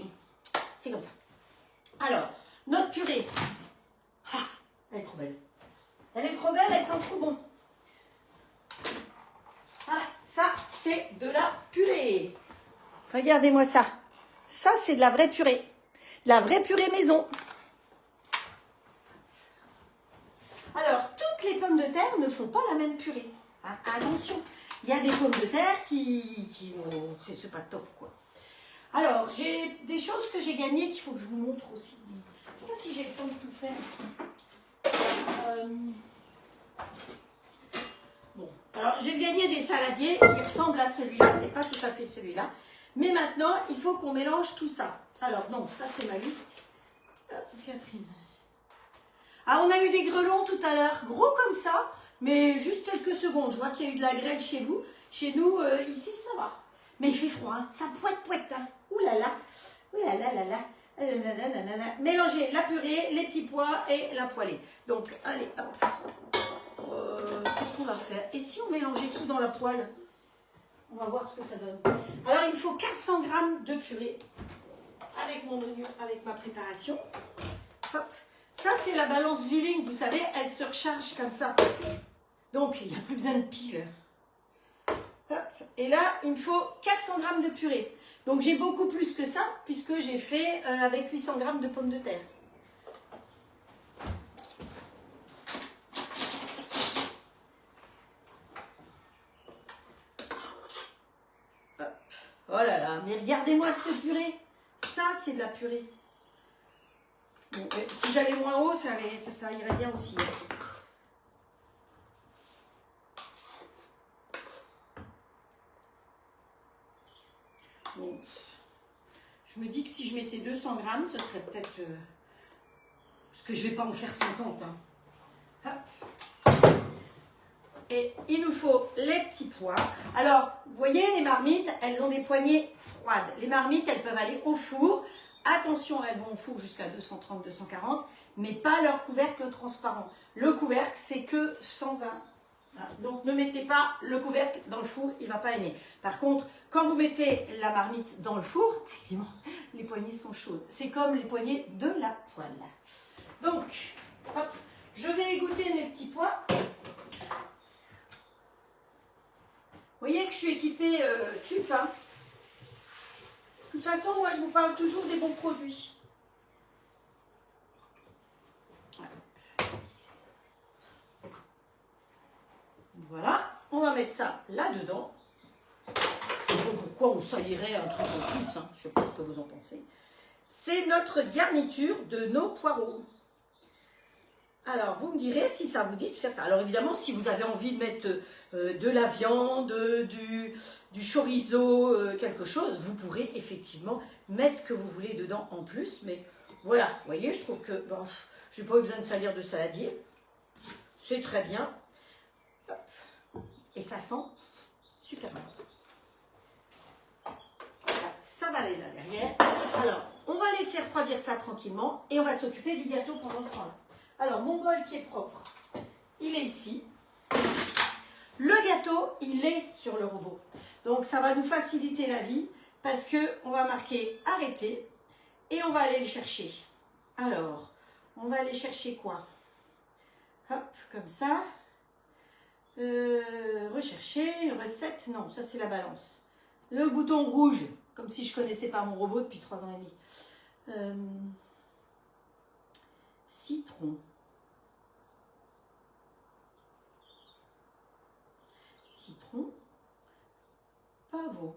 comme ça. Alors, notre purée. Ah, elle est trop belle. Elle est trop belle, elle sent trop bon. Voilà, ça c'est de la purée. Regardez-moi ça. Ça c'est de la vraie purée. De la vraie purée maison. Alors, toutes les pommes de terre ne font pas la même purée. Hein, attention, il y a des pommes de terre qui vont... C'est pas top, quoi. Alors, j'ai des choses que j'ai gagnées qu'il faut que je vous montre aussi. Je ne sais pas si j'ai le temps de tout faire. Bon, alors j'ai gagné des saladiers qui ressemblent à celui-là. C'est pas tout à fait celui-là. Mais maintenant, il faut qu'on mélange tout ça. Alors, non, ça c'est ma liste. Hop, Catherine. Ah, on a eu des grelons tout à l'heure, gros comme ça, mais juste quelques secondes. Je vois qu'il y a eu de la grêle chez vous. Chez nous, ici, ça va. Mais il fait froid, hein. Ça poète. Hein. Ouh là là, ouh là là là là. Mélangez la purée, les petits pois et la poêlée. Donc, allez, hop. Qu'est-ce qu'on va faire? Et si on mélangeait tout dans la poêle? On va voir ce que ça donne. Alors, il me faut 400 g de purée avec mon oignon, avec ma préparation. Hop. Ça, c'est la balance Viling, vous savez, elle se recharge comme ça. Donc, il n'y a plus besoin de pile. Hop. Et là, il me faut 400 g de purée. Donc, j'ai beaucoup plus que ça, puisque j'ai fait avec 800 g de pommes de terre. Hop. Oh là là, mais regardez-moi cette purée. Ça, c'est de la purée. Bon, si j'allais moins haut, ça irait bien aussi. Bon. Je me dis que si je mettais 200 g, ce serait peut-être... parce que je ne vais pas en faire 50. Hein. Hop. Et il nous faut les petits pois. Alors, vous voyez, les marmites, elles ont des poignées froides. Les marmites, elles peuvent aller au four. Attention, elles vont au four jusqu'à 230, 240, mais pas leur couvercle transparent. Le couvercle, c'est que 120. Donc, ne mettez pas le couvercle dans le four, il ne va pas aimer. Par contre, quand vous mettez la marmite dans le four, effectivement, les poignées sont chaudes. C'est comme les poignées de la poêle. Donc, hop, je vais égoutter mes petits pois. Vous voyez que je suis équipée TUP, hein. De toute façon, moi, je vous parle toujours des bons produits. Voilà, on va mettre ça là-dedans. Je ne sais pas pourquoi on salirait un truc en plus, hein. Je ne sais pas ce que vous en pensez. C'est notre garniture de nos poireaux. Alors, vous me direz si ça vous dit de faire ça. Alors, évidemment, si vous avez envie de mettre de la viande, du chorizo, quelque chose, vous pourrez effectivement mettre ce que vous voulez dedans en plus. Mais voilà, vous voyez, je trouve que bon, je n'ai pas eu besoin de salir de saladier. C'est très bien. Hop. Et ça sent super bon. Voilà, ça va aller là derrière. Alors, On va laisser refroidir ça tranquillement et on va s'occuper du gâteau pendant ce temps-là. Alors, mon bol qui est propre, il est ici. Le gâteau, il est sur le robot. Donc, ça va nous faciliter la vie parce qu'on va marquer « Arrêter » et on va aller le chercher. Alors, on va aller chercher quoi? Hop, comme ça. Rechercher, recette, non, ça c'est la balance. Le bouton rouge, comme si je ne connaissais pas mon robot depuis 3 ans et demi. Citron. Citron. Pavot.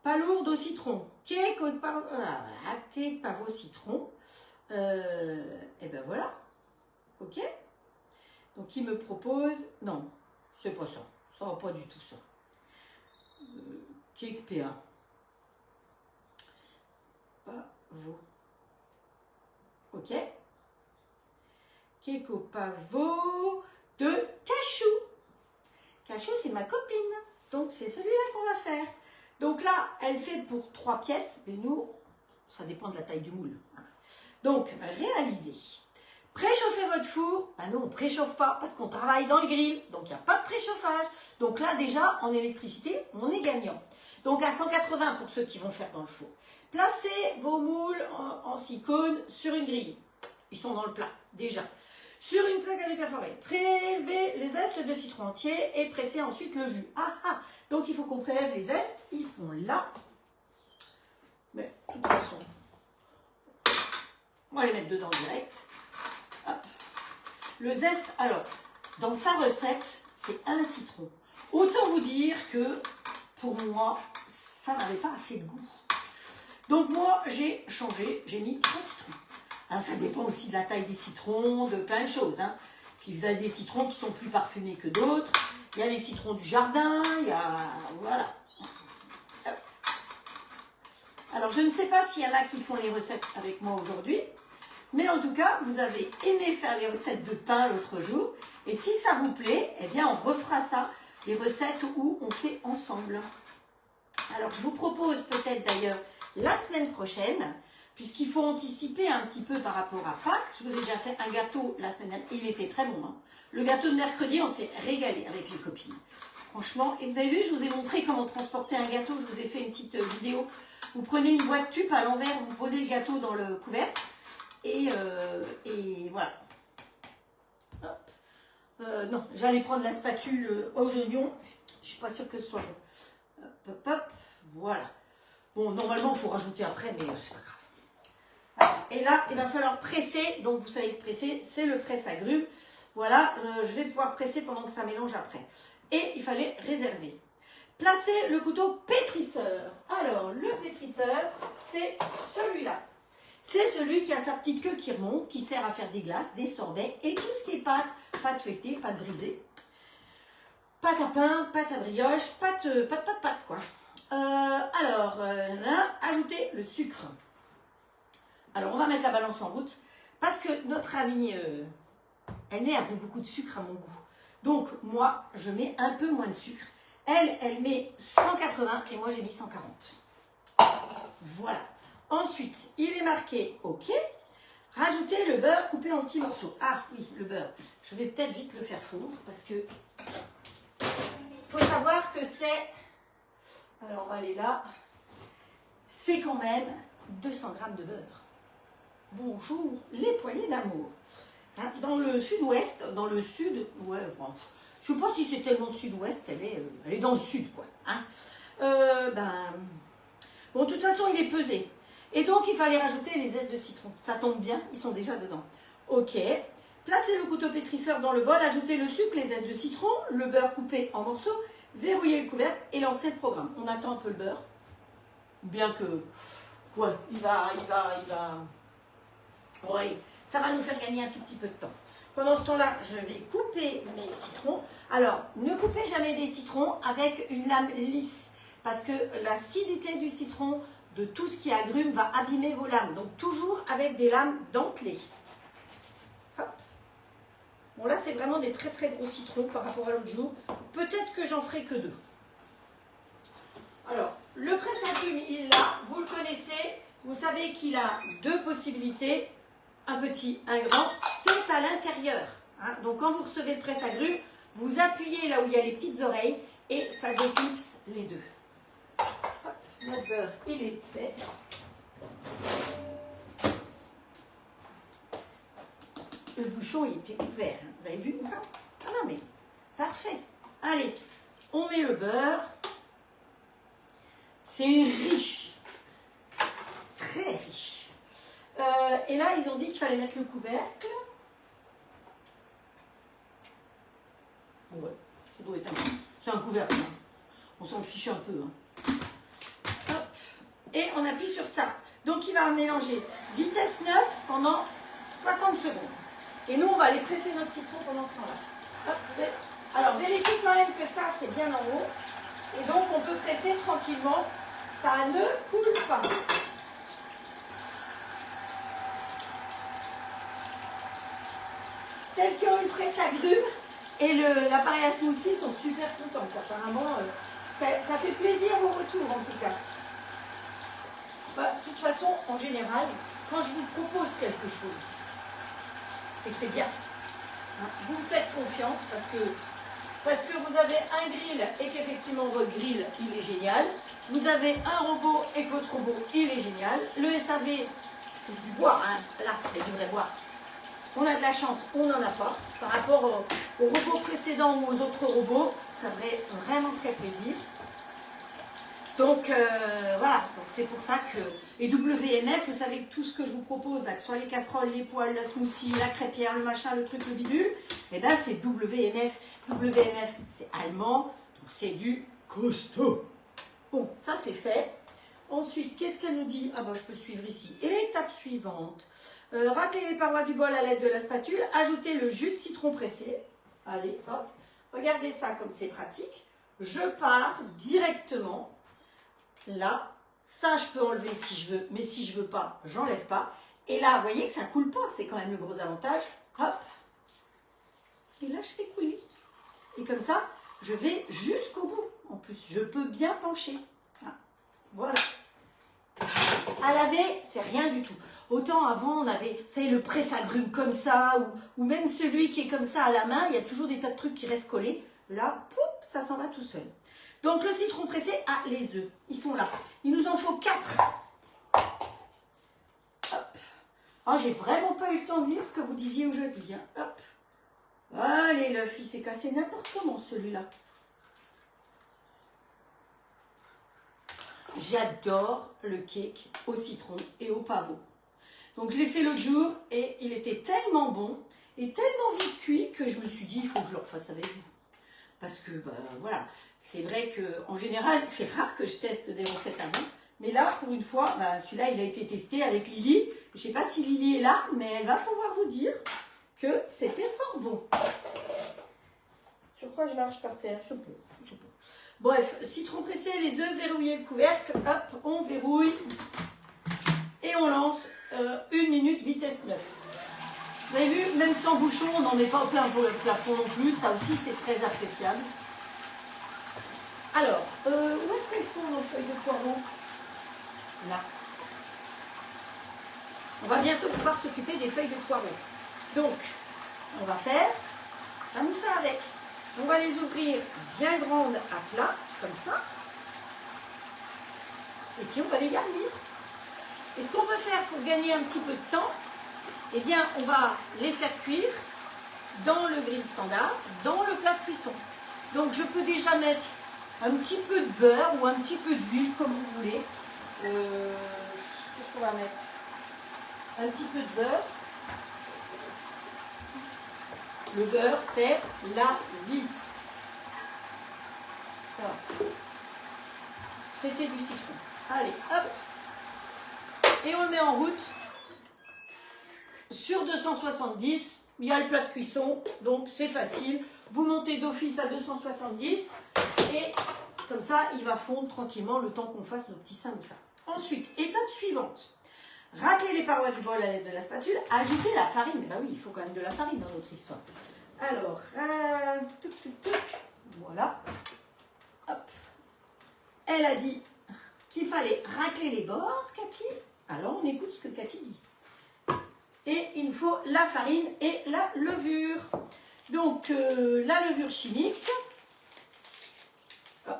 Pas lourde au citron. Cake au pavot. Voilà, cake, pavot, citron. Et ben voilà. Ok. Donc il me propose. Non, c'est pas ça. Ça va pas du tout ça. Cake PA. Pavot. Ok. Cake au pavot de cachou. Cachou, c'est ma copine. Donc c'est celui-là qu'on va faire. Donc là, elle fait pour 3 pièces. Mais nous, ça dépend de la taille du moule. Donc, réalisez. Préchauffez votre four. Ben non, on ne préchauffe pas parce qu'on travaille dans le grill. Donc, il n'y a pas de préchauffage. Donc là, déjà, en électricité, on est gagnant. Donc, à 180 pour ceux qui vont faire dans le four. Placez vos moules en silicone sur une grille. Ils sont dans le plat, déjà. Sur une plaque à lui perforée. Prélevez les zestes de citron entier et pressez ensuite le jus. Donc, il faut qu'on prélève les zestes. Ils sont là. Mais, de toute façon, on va les mettre dedans direct. Hop. Le zeste, alors, dans sa recette, c'est 1 citron. Autant vous dire que, pour moi, ça n'avait pas assez de goût. Donc moi, j'ai changé, j'ai mis 3 citrons. Alors ça dépend aussi de la taille des citrons, de plein de choses. Hein. Puis vous avez des citrons qui sont plus parfumés que d'autres. Il y a les citrons du jardin, il y a... Voilà. Hop. Alors je ne sais pas s'il y en a qui font les recettes avec moi aujourd'hui. Mais en tout cas, vous avez aimé faire les recettes de pain l'autre jour. Et si ça vous plaît, eh bien on refera ça. Les recettes où on fait ensemble. Alors je vous propose peut-être d'ailleurs la semaine prochaine, puisqu'il faut anticiper un petit peu par rapport à Pâques. Je vous ai déjà fait un gâteau la semaine dernière, il était très bon. Hein. Le gâteau de mercredi, on s'est régalé avec les copines. Franchement, et vous avez vu, je vous ai montré comment transporter un gâteau. Je vous ai fait une petite vidéo. Vous prenez une boîte tube à l'envers, vous posez le gâteau dans le couvercle. Et voilà. Hop. Non, j'allais prendre la spatule aux oignons. Je ne suis pas sûre que ce soit bon. Hop, hop, hop. Voilà. Bon, normalement, il faut rajouter après, mais c'est pas grave. Voilà. Et là, il va falloir presser. Donc, vous savez que presser, c'est le presse-agrumes. Voilà, je vais pouvoir presser pendant que ça mélange après. Et il fallait réserver. Placez le couteau pétrisseur. Alors, le pétrisseur, c'est celui-là. C'est celui qui a sa petite queue qui remonte, qui sert à faire des glaces, des sorbets et tout ce qui est pâte. Pâte feuilletée, pâte brisée. Pâte à pain, pâte à brioche, pâte quoi. Là, ajoutez le sucre. Alors, on va mettre la balance en route parce que notre amie, elle met un peu beaucoup de sucre à mon goût. Donc, moi, je mets un peu moins de sucre. Elle met 180 et moi, j'ai mis 140. Voilà. Ensuite, il est marqué OK. Rajoutez le beurre coupé en petits morceaux. Ah oui, le beurre. Je vais peut-être vite le faire fondre parce que il faut savoir que c'est... Alors, on va aller là. C'est quand même 200 g de beurre. Bonjour, les poignées d'amour. Hein, dans le sud-ouest, dans le sud... Ouais, je ne sais pas si c'est tellement sud-ouest, elle est dans le sud, quoi. Hein. Bon, de toute façon, il est pesé. Et donc, il fallait rajouter les zestes de citron. Ça tombe bien, ils sont déjà dedans. OK. Placez le couteau pétrisseur dans le bol, ajoutez le sucre, les zestes de citron, le beurre coupé en morceaux, verrouillez le couvercle et lancez le programme. On attend un peu le beurre. Bien que... Ouais, il va... Ouais, ça va nous faire gagner un tout petit peu de temps. Pendant ce temps-là, je vais couper mes citrons. Alors, ne coupez jamais des citrons avec une lame lisse. Parce que l'acidité du citron, de tout ce qui est agrumes, va abîmer vos lames. Donc, toujours avec des lames dentelées. Hop. Bon, là, c'est vraiment des très très gros citrons par rapport à l'autre jour. Peut-être que j'en ferai que 2. Alors, Le presse-agrumes, il est là, vous le connaissez. Vous savez qu'il a deux possibilités, un petit, un grand. C'est à l'intérieur. Hein. Donc quand vous recevez le presse-agrumes, vous appuyez là où il y a les petites oreilles et ça déclipse les deux. Hop, notre beurre, il est fait. Le bouchon, il était ouvert. Hein. Vous avez vu? Ah non, mais parfait. Allez, on met le beurre. C'est riche. Très riche. Et là, ils ont dit qu'il fallait mettre le couvercle. Ouais, ça doit être un... C'est un couvercle. Hein. On s'en fiche un peu. Hein. Hop. Et on appuie sur Start. Donc, il va mélanger vitesse 9 pendant 60 secondes. Et nous, on va aller presser notre citron pendant ce temps-là. Alors, vérifiez quand même que ça, c'est bien en haut. Et donc, on peut presser tranquillement. Ça ne coule pas. Celles qui ont une presse-agrumes et l'appareil à smoothie sont super contentes. Apparemment, ça fait plaisir au retour, en tout cas. Bah, de toute façon, en général, quand je vous propose quelque chose, c'est que c'est bien. Hein, vous me faites confiance parce que vous avez un grill et qu'effectivement votre grill, il est génial. Vous avez un robot et que votre robot, il est génial. Le SAV, je touche du bois, hein, là, il y a du vrai bois. On a de la chance, on n'en a pas. Par rapport aux robots précédents ou aux autres robots, ça ferait vraiment très plaisir. Donc voilà, donc c'est pour ça que... Et WMF, vous savez que tout ce que je vous propose, là, que ce soit les casseroles, les poêles, la smoothie, la crêpière, le machin, le truc, le bidule, et bien c'est WMF. WMF, c'est allemand, donc c'est du costaud. Bon, ça c'est fait. Ensuite, qu'est-ce qu'elle nous dit? Ah bah je peux suivre ici. Étape suivante. Racler les parois du bol à l'aide de la spatule. Ajouter le jus de citron pressé. Allez, hop. Regardez ça comme c'est pratique. Je pars directement là. Ça, je peux enlever si je veux. Mais si je veux pas, j'enlève pas. Et là, vous voyez que ça coule pas. C'est quand même le gros avantage. Hop. Et là, je fais couler. Et comme ça, je vais jusqu'au bout. En plus, je peux bien pencher. Voilà. À laver, c'est rien du tout. Autant avant, on avait, vous savez, le presse-agrumes comme ça, ou même celui qui est comme ça à la main, il y a toujours des tas de trucs qui restent collés. Là, poup, ça s'en va tout seul. Donc, le citron pressé, les œufs, ils sont là. Il nous en faut 4. Hop. Oh, j'ai vraiment pas eu le temps de lire ce que vous disiez aujourd'hui. Hein. Hop. Allez, l'œuf, il s'est cassé n'importe comment, celui-là. J'adore le cake au citron et au pavot. Donc je l'ai fait l'autre jour et il était tellement bon et tellement vite cuit que je me suis dit il faut que je le refasse avec vous. Parce que bah, voilà, c'est vrai qu'en général c'est rare que je teste des recettes avant. Mais là pour une fois, bah, celui-là il a été testé avec Lily. Je ne sais pas si Lily est là, mais elle va pouvoir vous dire que c'était fort bon. Sur quoi je marche par terre? Je sais pas. Bref, citron pressé, les œufs, verrouiller le couvercle, hop, on verrouille et on lance 1 minute vitesse 9. Vous avez vu, même sans bouchon, on n'en met pas au plein pour le plafond non plus, ça aussi c'est très appréciable. Alors, où est-ce qu'elles sont nos feuilles de poireau? Là. On va bientôt pouvoir s'occuper des feuilles de poireau. Donc, on va faire ça moussa avec. On va les ouvrir bien grandes à plat, comme ça. Et puis on va les garnir. Et ce qu'on peut faire pour gagner un petit peu de temps, eh bien on va les faire cuire dans le grill standard, dans le plat de cuisson. Donc je peux déjà mettre un petit peu de beurre ou un petit peu d'huile, comme vous voulez. Qu'est-ce qu'on va mettre? Un petit peu de beurre. Le beurre, c'est la vie. Ça. C'était du citron. Allez, hop. Et on le met en route. Sur 270, il y a le plat de cuisson, donc c'est facile. Vous montez d'office à 270 et comme ça, il va fondre tranquillement le temps qu'on fasse nos petits samoussas. Ensuite, étape suivante. Racler les parois du bol à l'aide de la spatule. Ajouter la farine. Ben oui, il faut quand même de la farine dans notre histoire. Alors, voilà. Hop. Elle a dit qu'il fallait racler les bords, Cathy. Alors, on écoute ce que Cathy dit. Et il nous faut la farine et la levure. Donc, la levure chimique,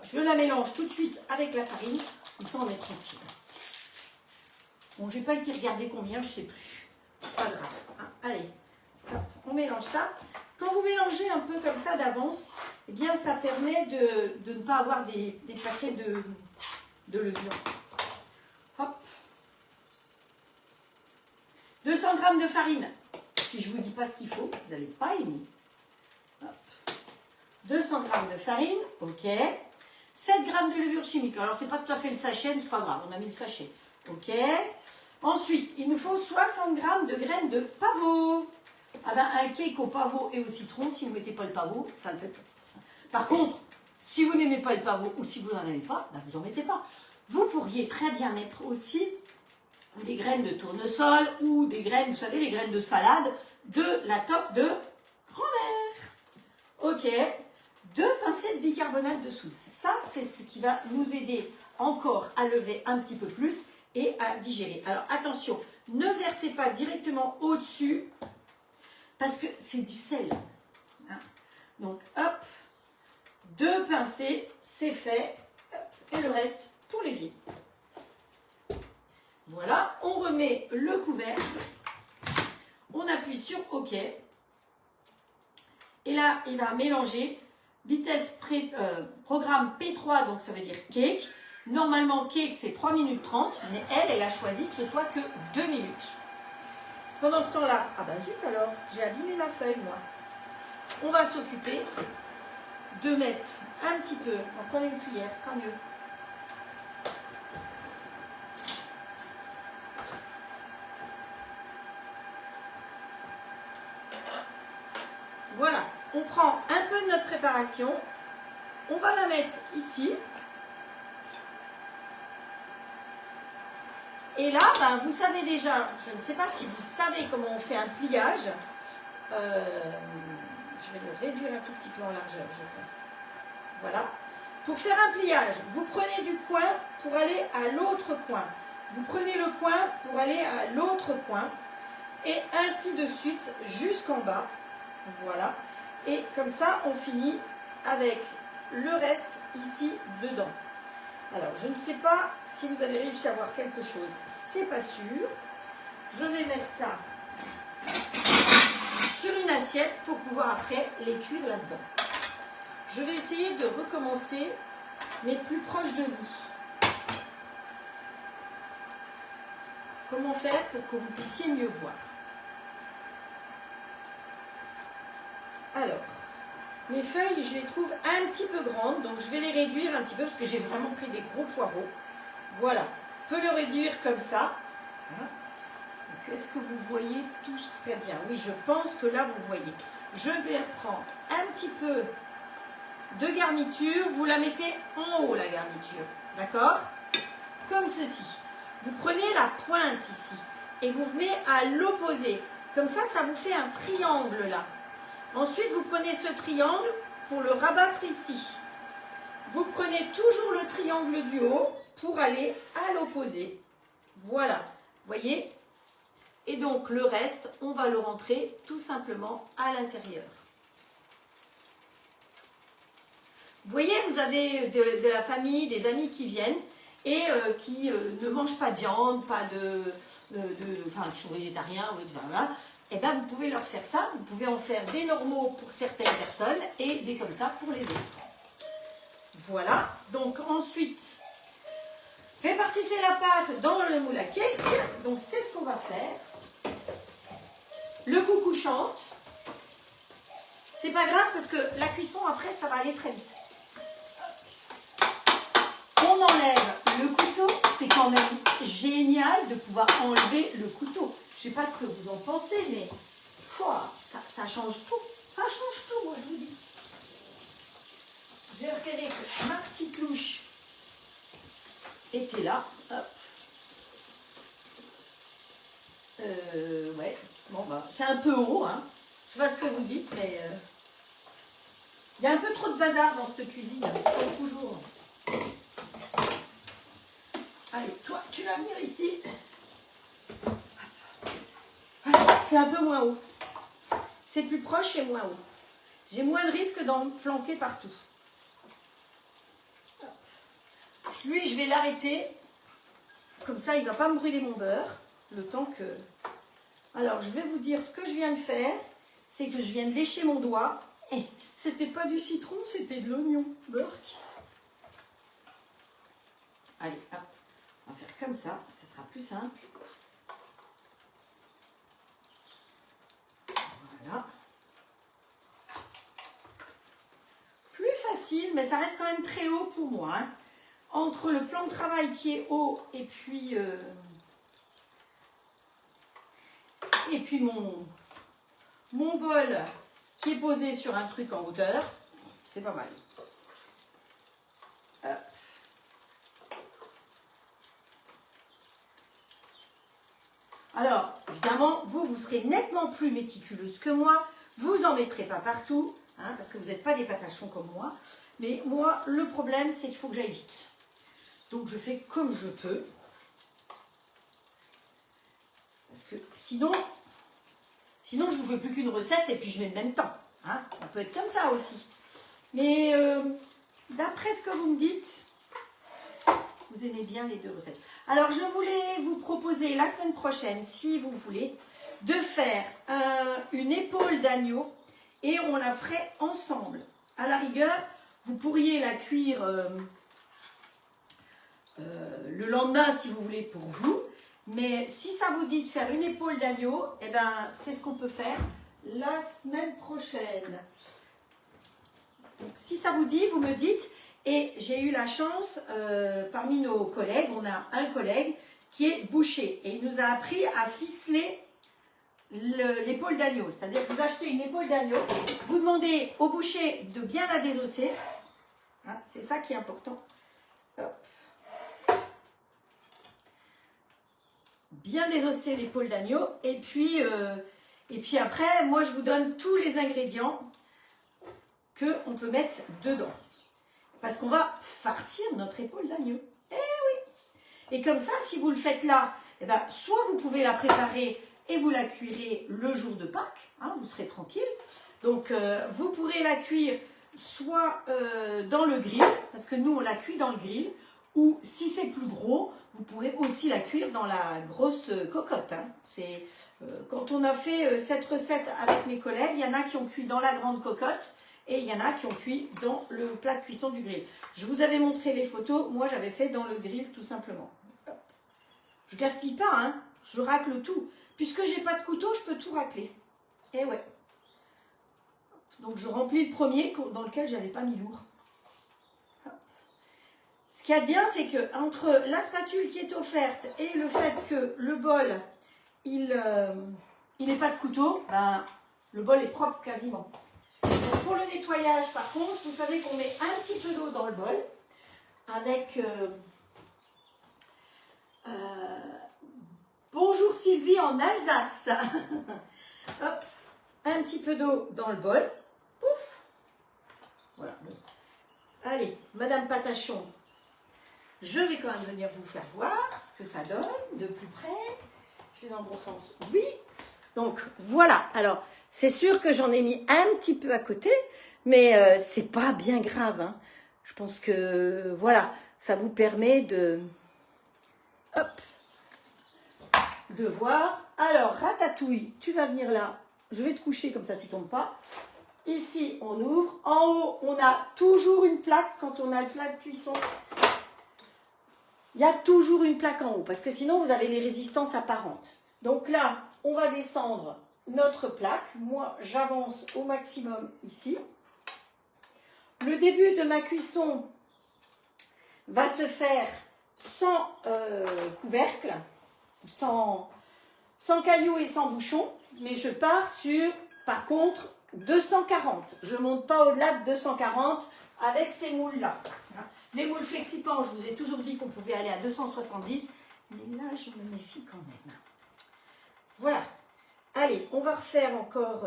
je la mélange tout de suite avec la farine. Comme ça, on est tranquille. Bon, j'ai pas été regarder combien, je sais plus. Pas grave. Hein. Allez, hop, on mélange ça. Quand vous mélangez un peu comme ça d'avance, eh bien, ça permet de ne pas avoir des paquets de levure. Hop. 200 g de farine. Si je ne vous dis pas ce qu'il faut, vous n'allez pas aimer. Hop. 200 g de farine, ok. 7 g de levure chimique. Alors, ce n'est pas tout à fait le sachet, mais ce n'est pas grave, on a mis le sachet. Ok. Ensuite, il nous faut 60 g de graines de pavot. Ah ben, un cake au pavot et au citron, si vous ne mettez pas le pavot, ça ne fait pas. Par contre, si vous n'aimez pas le pavot ou si vous n'en avez pas, ben vous n'en mettez pas. Vous pourriez très bien mettre aussi des graines de tournesol ou des graines, vous savez, les graines de salade, de la toque de grand-mère. Ok. 2 pincées de bicarbonate de soude. Ça, c'est ce qui va nous aider encore à lever un petit peu plus et à digérer. Alors, attention, ne versez pas directement au-dessus parce que c'est du sel. Hein. Donc, hop, 2 pincées, c'est fait. Hop, et le reste pour l'évier. Voilà, on remet le couvercle, on appuie sur OK. Et là, il va mélanger. Vitesse programme P3, donc ça veut dire cake. Normalement, cake, c'est 3 minutes 30, mais elle a choisi que ce soit que 2 minutes. Pendant ce temps-là, ah bah zut alors, j'ai abîmé ma feuille, moi. On va s'occuper de mettre un petit peu, on prend une cuillère, ce sera mieux. Voilà, on prend un peu de notre préparation, on va la mettre ici. Et là, ben, vous savez déjà, je ne sais pas si vous savez comment on fait un pliage. Je vais le réduire un tout petit peu en largeur, je pense. Voilà. Pour faire un pliage, vous prenez du coin pour aller à l'autre coin. Vous prenez le coin pour aller à l'autre coin. Et ainsi de suite jusqu'en bas. Voilà. Et comme ça, on finit avec le reste ici dedans. Alors, je ne sais pas si vous avez réussi à voir quelque chose. C'est pas sûr. Je vais mettre ça sur une assiette pour pouvoir après les cuire là-dedans. Je vais essayer de recommencer, mais plus proche de vous. Comment faire pour que vous puissiez mieux voir? Alors, mes feuilles, je les trouve un petit peu grandes, donc je vais les réduire un petit peu parce que j'ai vraiment pris des gros poireaux. Voilà, je peux le réduire comme ça. Est-ce que vous voyez tous très bien? Oui, je pense que là, vous voyez. Je vais prendre un petit peu de garniture. Vous la mettez en haut, la garniture. D'accord? Comme ceci. Vous prenez la pointe ici et vous venez à l'opposé. Comme ça, ça vous fait un triangle là. Ensuite, vous prenez ce triangle pour le rabattre ici. Vous prenez toujours le triangle du haut pour aller à l'opposé. Voilà, vous voyez? Et donc, le reste, on va le rentrer tout simplement à l'intérieur. Vous voyez, vous avez de la famille, des amis qui viennent et qui ne mangent pas de viande, pas enfin, qui sont végétariens, voilà. Et bien, vous pouvez leur faire ça. Vous pouvez en faire des normaux pour certaines personnes et des comme ça pour les autres. Voilà. Donc, ensuite, répartissez la pâte dans le moule à cake. Donc, c'est ce qu'on va faire. Le coucou chante. C'est pas grave parce que la cuisson, après, ça va aller très vite. On enlève le couteau. C'est quand même génial de pouvoir enlever le couteau. Je ne sais pas ce que vous en pensez, mais ça change tout. Ça change tout, moi, je vous dis. J'ai repéré que ma petite louche était là. Hop. Ouais. Bon, bah, c'est un peu haut, hein. Je ne sais pas ce que vous dites, mais il y a un peu trop de bazar dans cette cuisine, comme toujours. Allez, toi, tu vas venir ici. Voilà, c'est un peu moins haut. C'est plus proche et moins haut. J'ai moins de risque d'en flanquer partout. Lui, je vais l'arrêter. Comme ça, il ne va pas me brûler mon beurre. Le temps que... Alors, je vais vous dire ce que je viens de faire. C'est que je viens de lécher mon doigt. Et c'était pas du citron, c'était de l'oignon. Burk. Allez, hop. On va faire comme ça. Ce sera plus simple. Voilà. Plus facile, mais ça reste quand même très haut pour moi. Hein. Entre le plan de travail qui est haut et puis mon bol qui est posé sur un truc en hauteur, c'est pas mal. Hop. Alors, évidemment, vous serez nettement plus méticuleuse que moi. Vous n'en mettrez pas partout, hein, parce que vous n'êtes pas des patachons comme moi. Mais moi, le problème, c'est qu'il faut que j'aille vite. Donc, je fais comme je peux. Parce que sinon je ne vous fais plus qu'une recette et puis je mets le même temps. Hein. Ça peut être comme ça aussi. Mais d'après ce que vous me dites, vous aimez bien les deux recettes. Alors, je voulais vous proposer la semaine prochaine, si vous voulez, de faire une épaule d'agneau et on la ferait ensemble. À la rigueur, vous pourriez la cuire le lendemain si vous voulez pour vous. Mais si ça vous dit de faire une épaule d'agneau, eh ben, c'est ce qu'on peut faire la semaine prochaine. Donc, si ça vous dit, vous me dites. Et j'ai eu la chance, parmi nos collègues, on a un collègue qui est boucher. Et il nous a appris à ficeler l'épaule d'agneau. C'est-à-dire que vous achetez une épaule d'agneau, vous demandez au boucher de bien la désosser. Hein, c'est ça qui est important. Hop. Bien désosser l'épaule d'agneau. Et puis après, moi, je vous donne tous les ingrédients qu'on peut mettre dedans. Parce qu'on va farcir notre épaule d'agneau. Eh oui! Et comme ça, si vous le faites là, eh ben, soit vous pouvez la préparer et vous la cuirez le jour de Pâques, hein, vous serez tranquille. Donc, vous pourrez la cuire soit dans le grill, parce que nous, on la cuit dans le grill, ou si c'est plus gros, vous pourrez aussi la cuire dans la grosse cocotte. Hein. Quand on a fait cette recette avec mes collègues, il y en a qui ont cuit dans la grande cocotte, et il y en a qui ont cuit dans le plat de cuisson du grill. Je vous avais montré les photos, moi j'avais fait dans le grill tout simplement. Hop. Je gaspille pas, hein, je racle tout. Puisque j'ai pas de couteau, je peux tout racler. Et ouais. Donc je remplis le premier dans lequel j'avais pas mis lourd. Hop. Ce qu'il y a de bien, c'est que entre la spatule qui est offerte et le fait que le bol, il n'ait pas de couteau, ben, le bol est propre quasiment. Pour le nettoyage, par contre, vous savez qu'on met un petit peu d'eau dans le bol avec bonjour Sylvie en Alsace. Hop, un petit peu d'eau dans le bol. Pouf. Voilà. Allez, Madame Patachon, je vais quand même venir vous faire voir ce que ça donne de plus près. Je suis dans le bon sens. Oui. Donc voilà. Alors. C'est sûr que j'en ai mis un petit peu à côté, mais c'est pas bien grave. Hein. Je pense que, voilà, ça vous permet de voir. Alors, Ratatouille, tu vas venir là. Je vais te coucher, comme ça tu tombes pas. Ici, on ouvre. En haut, on a toujours une plaque quand on a le plat de cuisson. Il y a toujours une plaque en haut, parce que sinon, vous avez les résistances apparentes. Donc là, on va descendre notre plaque. Moi, j'avance au maximum ici. Le début de ma cuisson va se faire sans couvercle, sans cailloux et sans bouchon, mais je pars sur, par contre, 240. Je ne monte pas au-delà de 240 avec ces moules-là. Les moules Flexipant, je vous ai toujours dit qu'on pouvait aller à 270, mais là, je me méfie quand même. Voilà. Allez, on va refaire encore,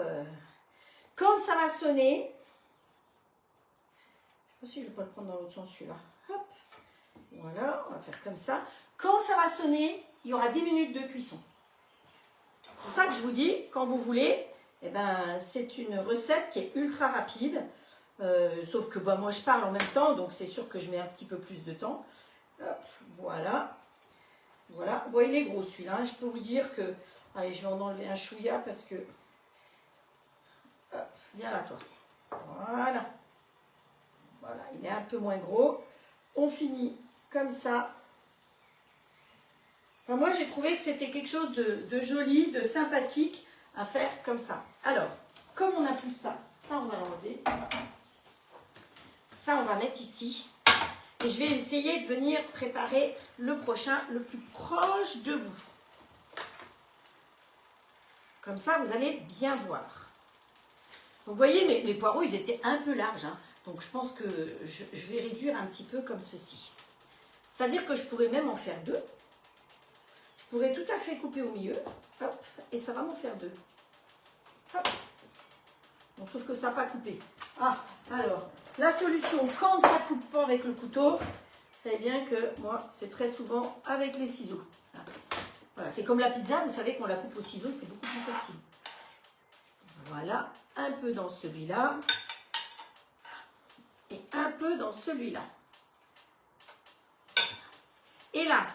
quand ça va sonner, je ne sais pas si je vais pas le prendre dans l'autre sens celui-là, hop, Voilà, on va faire comme ça. Quand ça va sonner, il y aura 10 minutes de cuisson. C'est pour ça que je vous dis, quand vous voulez, eh ben, c'est une recette qui est ultra rapide. Sauf que moi je parle en même temps, donc c'est sûr que je mets un petit peu plus de temps. Hop, voilà. Voilà. Bon, il est gros celui-là. Je peux vous dire que... Allez, je vais en enlever un chouïa parce que... Hop, viens là toi. Voilà. Voilà, il est un peu moins gros. On finit comme ça. Enfin, moi, j'ai trouvé que c'était quelque chose de joli, de sympathique à faire comme ça. Alors, comme on n'a plus ça, ça on va l'enlever. Ça, on va mettre ici. Et je vais essayer de venir préparer le prochain le plus proche de vous. Comme ça, vous allez bien voir. Donc, vous voyez, mes poireaux, ils étaient un peu larges. Hein. Donc, je pense que je vais réduire un petit peu comme ceci. C'est-à-dire que je pourrais même en faire deux. Je pourrais tout à fait couper au milieu. Hop, et ça va m'en faire deux. Hop. Bon, sauf que ça n'a pas coupé. Ah, alors, la solution, quand ça ne coupe pas avec le couteau, vous savez bien que moi, c'est très souvent avec les ciseaux. Voilà, c'est comme la pizza, vous savez qu'on la coupe au ciseau, c'est beaucoup plus facile. Voilà, un peu dans celui-là. Et un peu dans celui-là. Et là,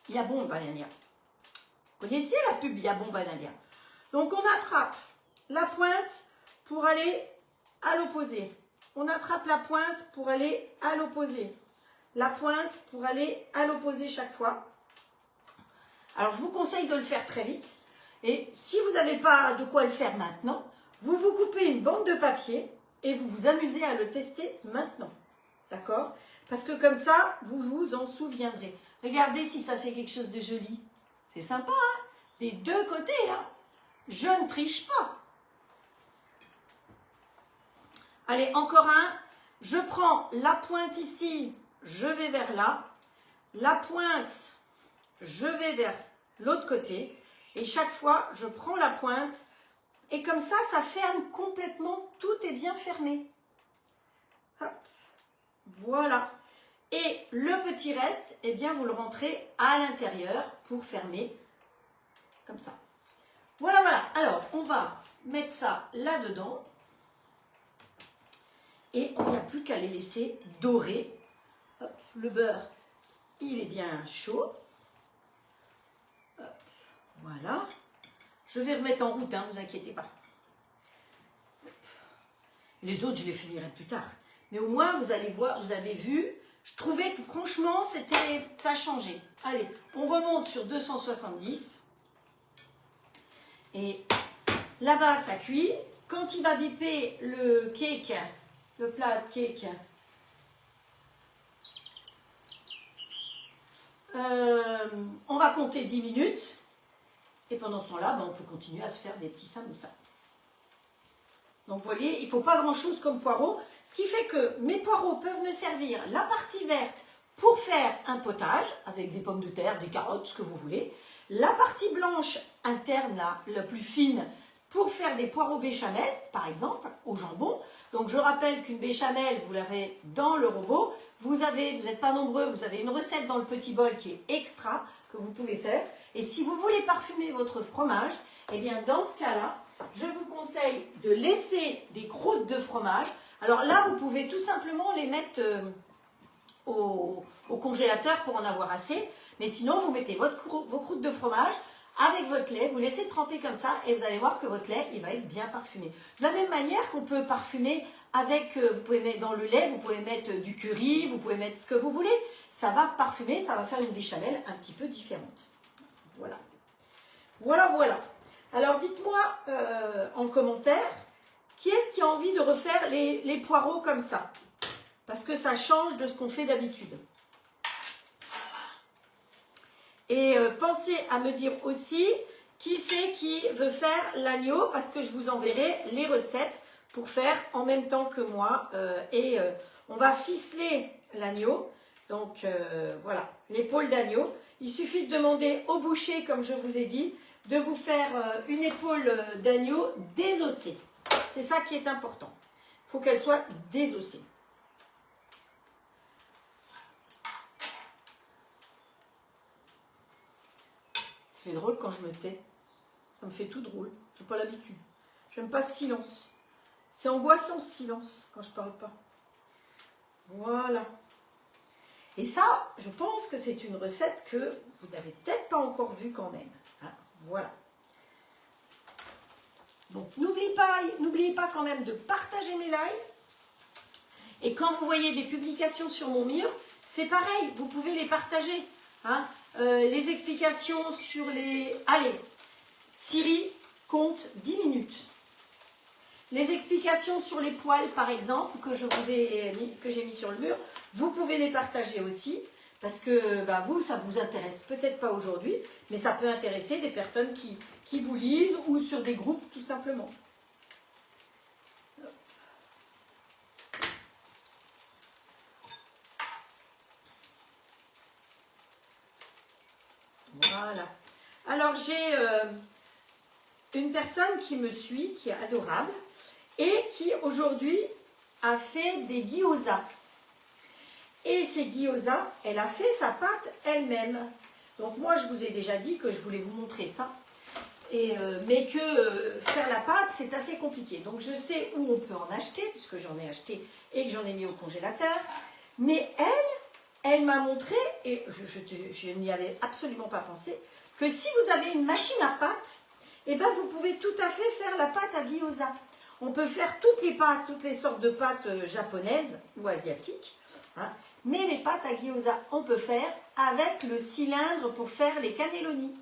Yabon Banania. Vous connaissez la pub Yabon Banania? Donc on attrape la pointe pour aller à l'opposé. On attrape la pointe pour aller à l'opposé. La pointe pour aller à l'opposé chaque fois. Alors je vous conseille de le faire très vite. Et si vous n'avez pas de quoi le faire maintenant, vous vous coupez une bande de papier et vous vous amusez à le tester maintenant. D'accord? Parce que comme ça, vous vous en souviendrez. Regardez si ça fait quelque chose de joli. C'est sympa, hein? Des deux côtés, hein? Je ne triche pas. Allez, encore un. Je prends la pointe ici, je vais vers là. La pointe, je vais vers l'autre côté. Et chaque fois, je prends la pointe. Et comme ça, ça ferme complètement. Tout est bien fermé. Hop. Voilà. Et le petit reste, eh bien, vous le rentrez à l'intérieur pour fermer comme ça. Voilà, voilà. Alors, on va mettre ça là-dedans. Et il n'y a plus qu'à les laisser dorer. Hop, le beurre, il est bien chaud. Hop, voilà. Je vais remettre en route, hein, ne vous inquiétez pas. Hop. Les autres, je les finirai plus tard. Mais au moins, vous allez voir, vous avez vu. Je trouvais que franchement, ça a changé. Allez, on remonte sur 270. Et là-bas, ça cuit. Quand il va biper le cake, le plat de cake, on va compter 10 minutes. Et pendant ce temps-là, on peut continuer à se faire des petits samoussas. Donc, vous voyez, il ne faut pas grand-chose comme poireaux. Ce qui fait que mes poireaux peuvent me servir la partie verte pour faire un potage avec des pommes de terre, des carottes, ce que vous voulez. La partie blanche interne, là, la plus fine, pour faire des poireaux béchamel, par exemple, au jambon. Donc, je rappelle qu'une béchamel, vous l'avez dans le robot. Vous n'êtes pas nombreux, vous avez une recette dans le petit bol qui est extra, que vous pouvez faire. Et si vous voulez parfumer votre fromage, eh bien, dans ce cas-là, je vous conseille de laisser des croûtes de fromage. Alors là, vous pouvez tout simplement les mettre au congélateur pour en avoir assez. Mais sinon, vous mettez vos croûtes de fromage avec votre lait, vous laissez tremper comme ça et vous allez voir que votre lait, il va être bien parfumé. De la même manière qu'on peut parfumer avec, vous pouvez mettre dans le lait, vous pouvez mettre du curry, vous pouvez mettre ce que vous voulez. Ça va parfumer, ça va faire une béchamel un petit peu différente. Voilà. Voilà, voilà. Alors, dites-moi en commentaire, qui est-ce qui a envie de refaire les poireaux comme ça? Parce que ça change de ce qu'on fait d'habitude. Et pensez à me dire aussi qui c'est qui veut faire l'agneau, parce que je vous enverrai les recettes pour faire en même temps que moi. On va ficeler l'agneau. Donc, voilà, l'épaule d'agneau. Il suffit de demander au boucher, comme je vous ai dit, de vous faire une épaule d'agneau désossée. C'est ça qui est important. Il faut qu'elle soit désossée. C'est drôle quand je me tais. Ça me fait tout drôle. Je n'ai pas l'habitude. J'aime pas ce silence. C'est angoissant ce silence quand je parle pas. Voilà. Et ça, je pense que c'est une recette que vous n'avez peut-être pas encore vue quand même. Hein, voilà. Donc n'oubliez pas quand même de partager mes lives. Et quand vous voyez des publications sur mon mur, c'est pareil, vous pouvez les partager. Hein. Les explications sur les... Allez, Siri compte 10 minutes. Les explications sur les poils, par exemple, que j'ai mis sur le mur, vous pouvez les partager aussi, parce que bah, vous, ça ne vous intéresse peut-être pas aujourd'hui, mais ça peut intéresser des personnes qui vous lisent ou sur des groupes, tout simplement. Voilà. Alors, j'ai une personne qui me suit, qui est adorable, et qui aujourd'hui a fait des gyoza. Et ces gyoza, elle a fait sa pâte elle-même. Donc moi, je vous ai déjà dit que je voulais vous montrer ça. Mais que faire la pâte, c'est assez compliqué. Donc je sais où on peut en acheter, puisque j'en ai acheté et que j'en ai mis au congélateur. Mais elle m'a montré, et je n'y avais absolument pas pensé, que si vous avez une machine à pâte, eh ben vous pouvez tout à fait faire la pâte à gyoza. On peut faire toutes les pâtes, toutes les sortes de pâtes japonaises ou asiatiques. Hein, mais les pâtes à gyoza, on peut faire avec le cylindre pour faire les cannelloni.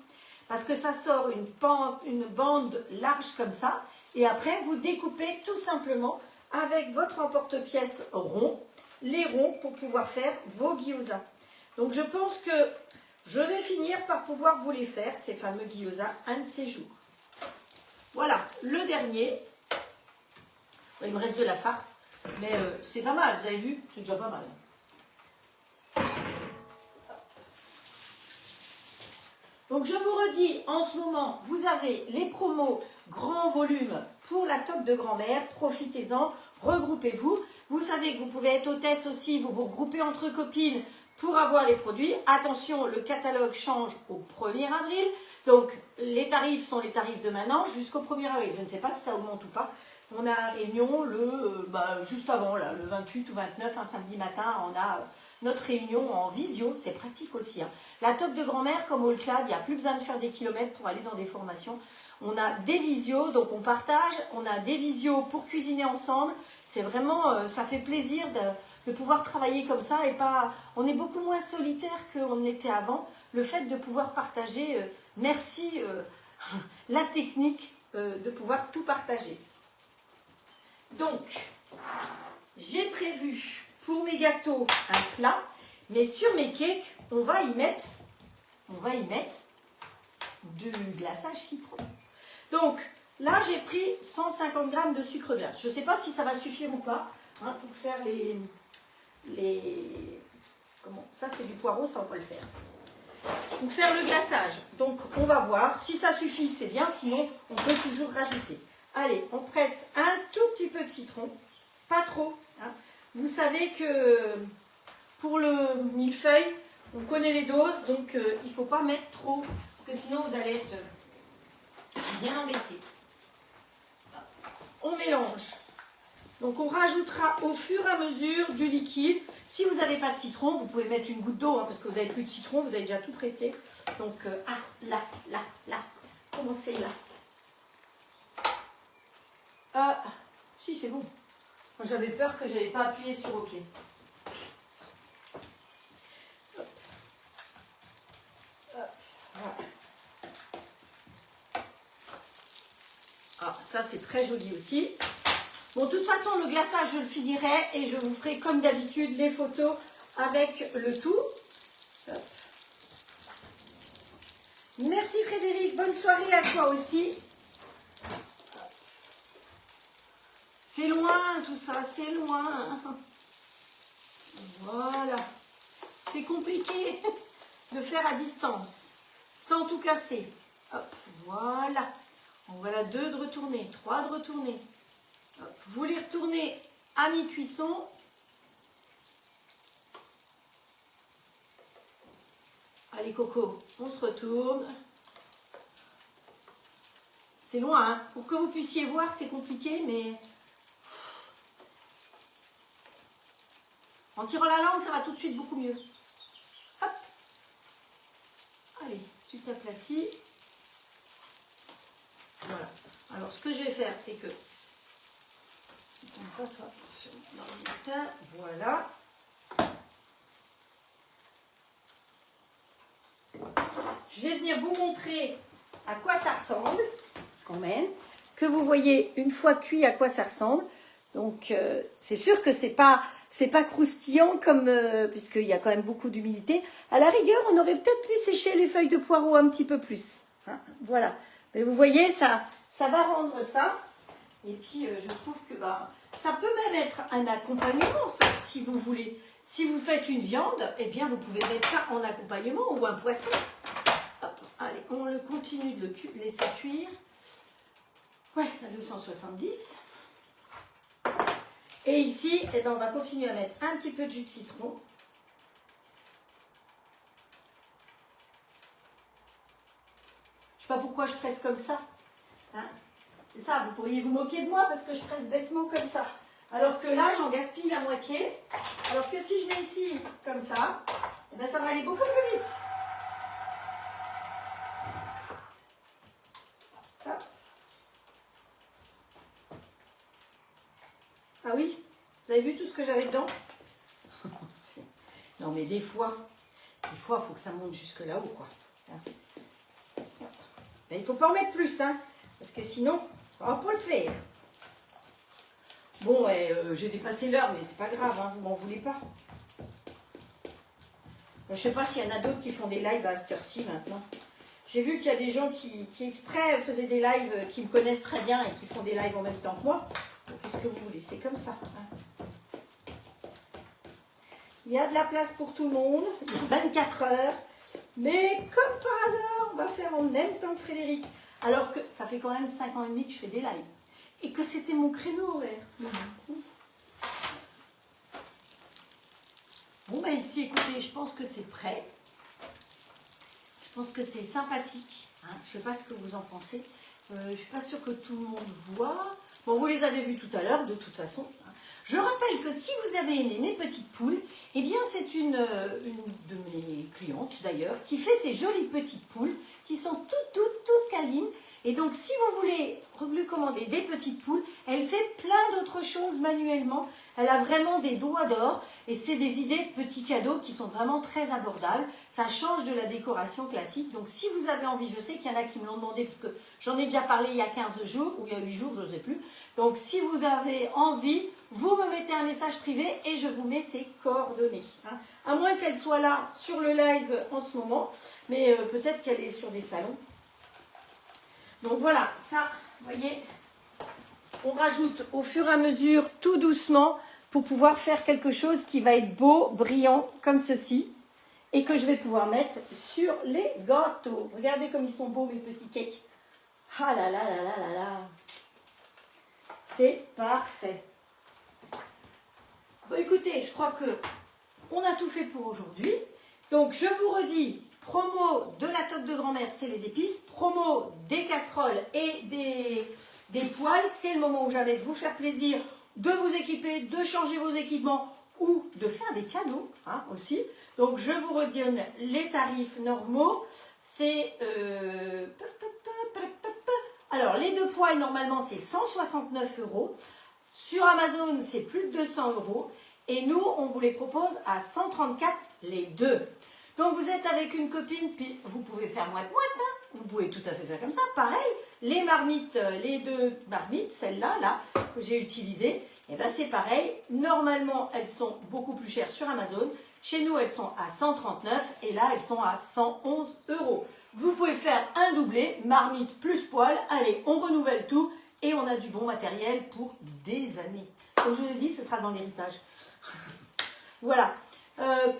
Parce que ça sort une bande large comme ça. Et après, vous découpez tout simplement avec votre emporte-pièce rond, les ronds pour pouvoir faire vos gyoza. Donc je pense que je vais finir par pouvoir vous les faire, ces fameux gyoza, un de ces jours. Voilà, le dernier. Il me reste de la farce, mais c'est pas mal, vous avez vu, c'est déjà pas mal. Donc je vous redis, en ce moment, vous avez les promos grand volume pour la toque de grand-mère, profitez-en, regroupez-vous. Vous savez que vous pouvez être hôtesse aussi, vous vous regroupez entre copines pour avoir les produits. Attention, le catalogue change au 1er avril, donc les tarifs sont les tarifs de maintenant jusqu'au 1er avril. Je ne sais pas si ça augmente ou pas. On a réunion juste avant, là, le 28 ou 29, un samedi matin, on a notre réunion en visio, c'est pratique aussi. Hein. La toque de grand-mère, comme au CLAD, il n'y a plus besoin de faire des kilomètres pour aller dans des formations. On a des visios, donc on partage, on a des visios pour cuisiner ensemble. C'est vraiment, ça fait plaisir de pouvoir travailler comme ça et pas... On est beaucoup moins solitaire qu'on était avant. Le fait de pouvoir partager, merci la technique de pouvoir tout partager. Donc, j'ai prévu pour mes gâteaux un plat, mais sur mes cakes, on va y mettre du glaçage citron. Donc, là, j'ai pris 150 g de sucre glace. Je ne sais pas si ça va suffire ou pas hein, pour faire ça, c'est du poireau, ça, on va pas le faire. Pour faire le glaçage. Donc, on va voir. Si ça suffit, c'est bien. Sinon, on peut toujours rajouter. Allez, on presse un tout petit peu de citron. Pas trop. Hein. Vous savez que pour le millefeuille, on connaît les doses. Donc, il ne faut pas mettre trop. Parce que sinon, vous allez être bien embêtés. On mélange. Donc, on rajoutera au fur et à mesure du liquide. Si vous n'avez pas de citron, vous pouvez mettre une goutte d'eau. Hein, parce que vous n'avez plus de citron, vous avez déjà tout pressé. Donc, là. Commencez là. Si, c'est bon. J'avais peur que je n'avais pas appuyé sur OK. Hop. Voilà. Ça, c'est très joli aussi. Bon, de toute façon, le glaçage, je le finirai et je vous ferai, comme d'habitude, les photos avec le tout. Hop. Merci Frédéric, bonne soirée à toi aussi. C'est loin tout ça, c'est loin. Voilà. C'est compliqué de faire à distance, sans tout casser. Hop, voilà. En voilà 2 de retourner, 3 de retourner. Hop, vous les retournez à mi-cuisson. Allez Coco, on se retourne. C'est loin, hein. Pour que vous puissiez voir, c'est compliqué, mais... En tirant la langue, ça va tout de suite beaucoup mieux. Hop. Allez, tu t'aplatis. Voilà. Alors, ce que je vais faire, c'est que... Pas toi, sur l'ordinateur. Voilà. Je vais venir vous montrer à quoi ça ressemble, quand même. Que vous voyez, une fois cuit, à quoi ça ressemble. Donc, c'est sûr que c'est pas croustillant, comme puisqu'il y a quand même beaucoup d'humidité. À la rigueur, on aurait peut-être pu sécher les feuilles de poireau un petit peu plus. Hein, voilà. Mais vous voyez, ça va rendre ça. Et puis, je trouve que ça peut même être un accompagnement, ça, si vous voulez. Si vous faites une viande, eh bien, vous pouvez mettre ça en accompagnement ou un poisson. Hop, allez, on le continue de le laisser cuire. Ouais, à 270. Et ici, eh bien, on va continuer à mettre un petit peu de jus de citron. Je ne sais pas pourquoi je presse comme ça. Hein, c'est ça, vous pourriez vous moquer de moi parce que je presse bêtement comme ça. Alors que là, j'en gaspille la moitié. Alors que si je mets ici comme ça, eh bien, ça va aller beaucoup plus vite. Hop. Ah oui, vous avez vu tout ce que j'avais dedans? Non mais des fois, il faut que ça monte jusque là-haut, quoi. Il ne faut pas en mettre plus, hein, parce que sinon, on va pas le faire. Bon, j'ai dépassé l'heure, mais c'est pas grave, hein, vous m'en voulez pas. Je sais pas s'il y en a d'autres qui font des lives à cette heure-ci maintenant. J'ai vu qu'il y a des gens qui exprès faisaient des lives, qui me connaissent très bien et qui font des lives en même temps que moi. Donc, qu'est-ce que vous voulez? C'est comme ça. Hein. Il y a de la place pour tout le monde. Il y a 24 heures. Mais comme par hasard, on va faire en même temps que Frédéric. Alors que ça fait quand même 5 ans et demi que je fais des lives. Et que c'était mon créneau horaire. Bon, ben ici, écoutez, je pense que c'est prêt. Je pense que c'est sympathique. Hein. Je ne sais pas ce que vous en pensez. Je ne suis pas sûre que tout le monde voit. Bon, vous les avez vus tout à l'heure, de toute façon. Je rappelle que si vous avez aimé mes petites poules, eh bien, c'est une de mes clientes, d'ailleurs, qui fait ces jolies petites poules qui sont toutes câlines. Et donc, si vous voulez lui commander des petites poules, elle fait plein d'autres choses manuellement. Elle a vraiment des doigts d'or et c'est des idées de petits cadeaux qui sont vraiment très abordables. Ça change de la décoration classique. Donc, si vous avez envie, je sais qu'il y en a qui me l'ont demandé parce que j'en ai déjà parlé il y a 15 jours ou il y a 8 jours, je ne sais plus. Donc, si vous avez envie, vous me mettez un message privé et je vous mets ses coordonnées. Hein. À moins qu'elle soit là sur le live en ce moment, mais peut-être qu'elle est sur des salons. Donc voilà, ça, vous voyez, on rajoute au fur et à mesure, tout doucement, pour pouvoir faire quelque chose qui va être beau, brillant, comme ceci, et que je vais pouvoir mettre sur les gâteaux. Regardez comme ils sont beaux, mes petits cakes. Ah là là là là là là. C'est parfait. Bon, écoutez, je crois que on a tout fait pour aujourd'hui. Donc, je vous redis, promo de la toque de grand-mère, c'est les épices. Promo des casseroles et des poêles, c'est le moment où j'avais de vous faire plaisir, de vous équiper, de changer vos équipements ou de faire des cadeaux hein, aussi. Donc, je vous redonne les tarifs normaux. C'est... alors, les deux poêles, normalement, c'est 169 €. Sur Amazon, c'est plus de 200 €. Et nous, on vous les propose à 134 les deux. Donc, vous êtes avec une copine, puis vous pouvez faire moite-moite. Hein. Vous pouvez tout à fait faire comme ça. Pareil, les marmites, les deux marmites, celles-là, là, que j'ai utilisées, et ben c'est pareil. Normalement, elles sont beaucoup plus chères sur Amazon. Chez nous, elles sont à 139 et là, elles sont à 111 €. Vous pouvez faire un doublé, marmite plus poêle. Allez, on renouvelle tout et on a du bon matériel pour des années. Comme je vous l'ai dit, ce sera dans l'héritage. Voilà.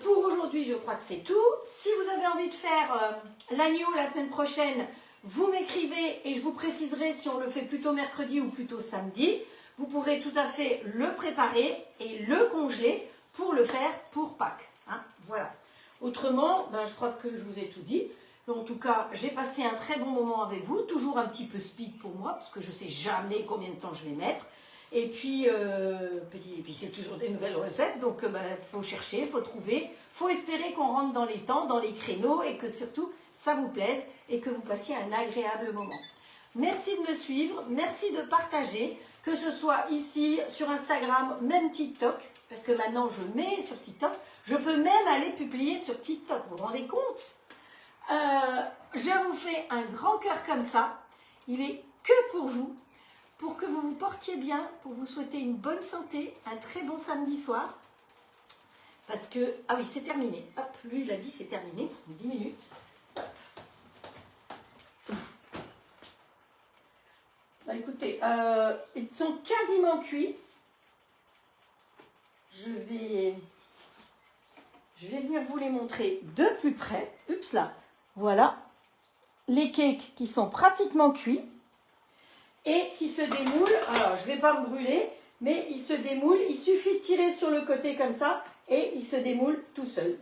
Pour aujourd'hui, je crois que c'est tout. Si vous avez envie de faire l'agneau la semaine prochaine, vous m'écrivez et je vous préciserai si on le fait plutôt mercredi ou plutôt samedi. Vous pourrez tout à fait le préparer et le congeler pour le faire pour Pâques. Hein, voilà. Autrement, ben, je crois que je vous ai tout dit. En tout cas, j'ai passé un très bon moment avec vous, toujours un petit peu speed pour moi, parce que je ne sais jamais combien de temps je vais mettre. Et puis c'est toujours des nouvelles recettes, donc faut chercher, faut trouver, faut espérer qu'on rentre dans les temps, dans les créneaux, et que surtout, ça vous plaise, et que vous passiez un agréable moment. Merci de me suivre, merci de partager, que ce soit ici, sur Instagram, même TikTok, parce que maintenant je mets sur TikTok, je peux même aller publier sur TikTok, vous vous rendez compte? Je vous fais un grand cœur comme ça, il est que pour que vous vous portiez bien, pour vous souhaiter une bonne santé, un très bon samedi soir, parce que, ah oui, c'est terminé, hop, lui il a dit c'est terminé, 10 minutes, hop. Bah, écoutez, ils sont quasiment cuits. Je vais venir vous les montrer de plus près. Oups là, voilà les cakes qui sont pratiquement cuits et qui se démoulent. Alors, je ne vais pas me brûler, mais ils se démoulent. Il suffit de tirer sur le côté comme ça et ils se démoulent tout seuls.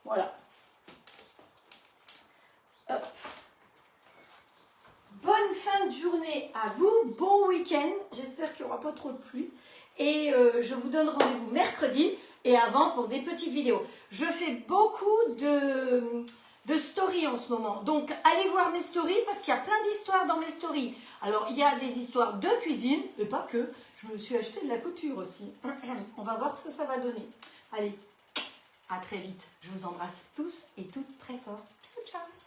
Voilà. Hop. Bonne fin de journée à vous, bon week-end, j'espère qu'il n'y aura pas trop de pluie et je vous donne rendez-vous mercredi et avant pour des petites vidéos. Je fais beaucoup de stories en ce moment, donc allez voir mes stories parce qu'il y a plein d'histoires dans mes stories. Alors il y a des histoires de cuisine, mais pas que, je me suis acheté de la couture aussi. On va voir ce que ça va donner. Allez, à très vite, je vous embrasse tous et toutes très fort. Ciao, ciao.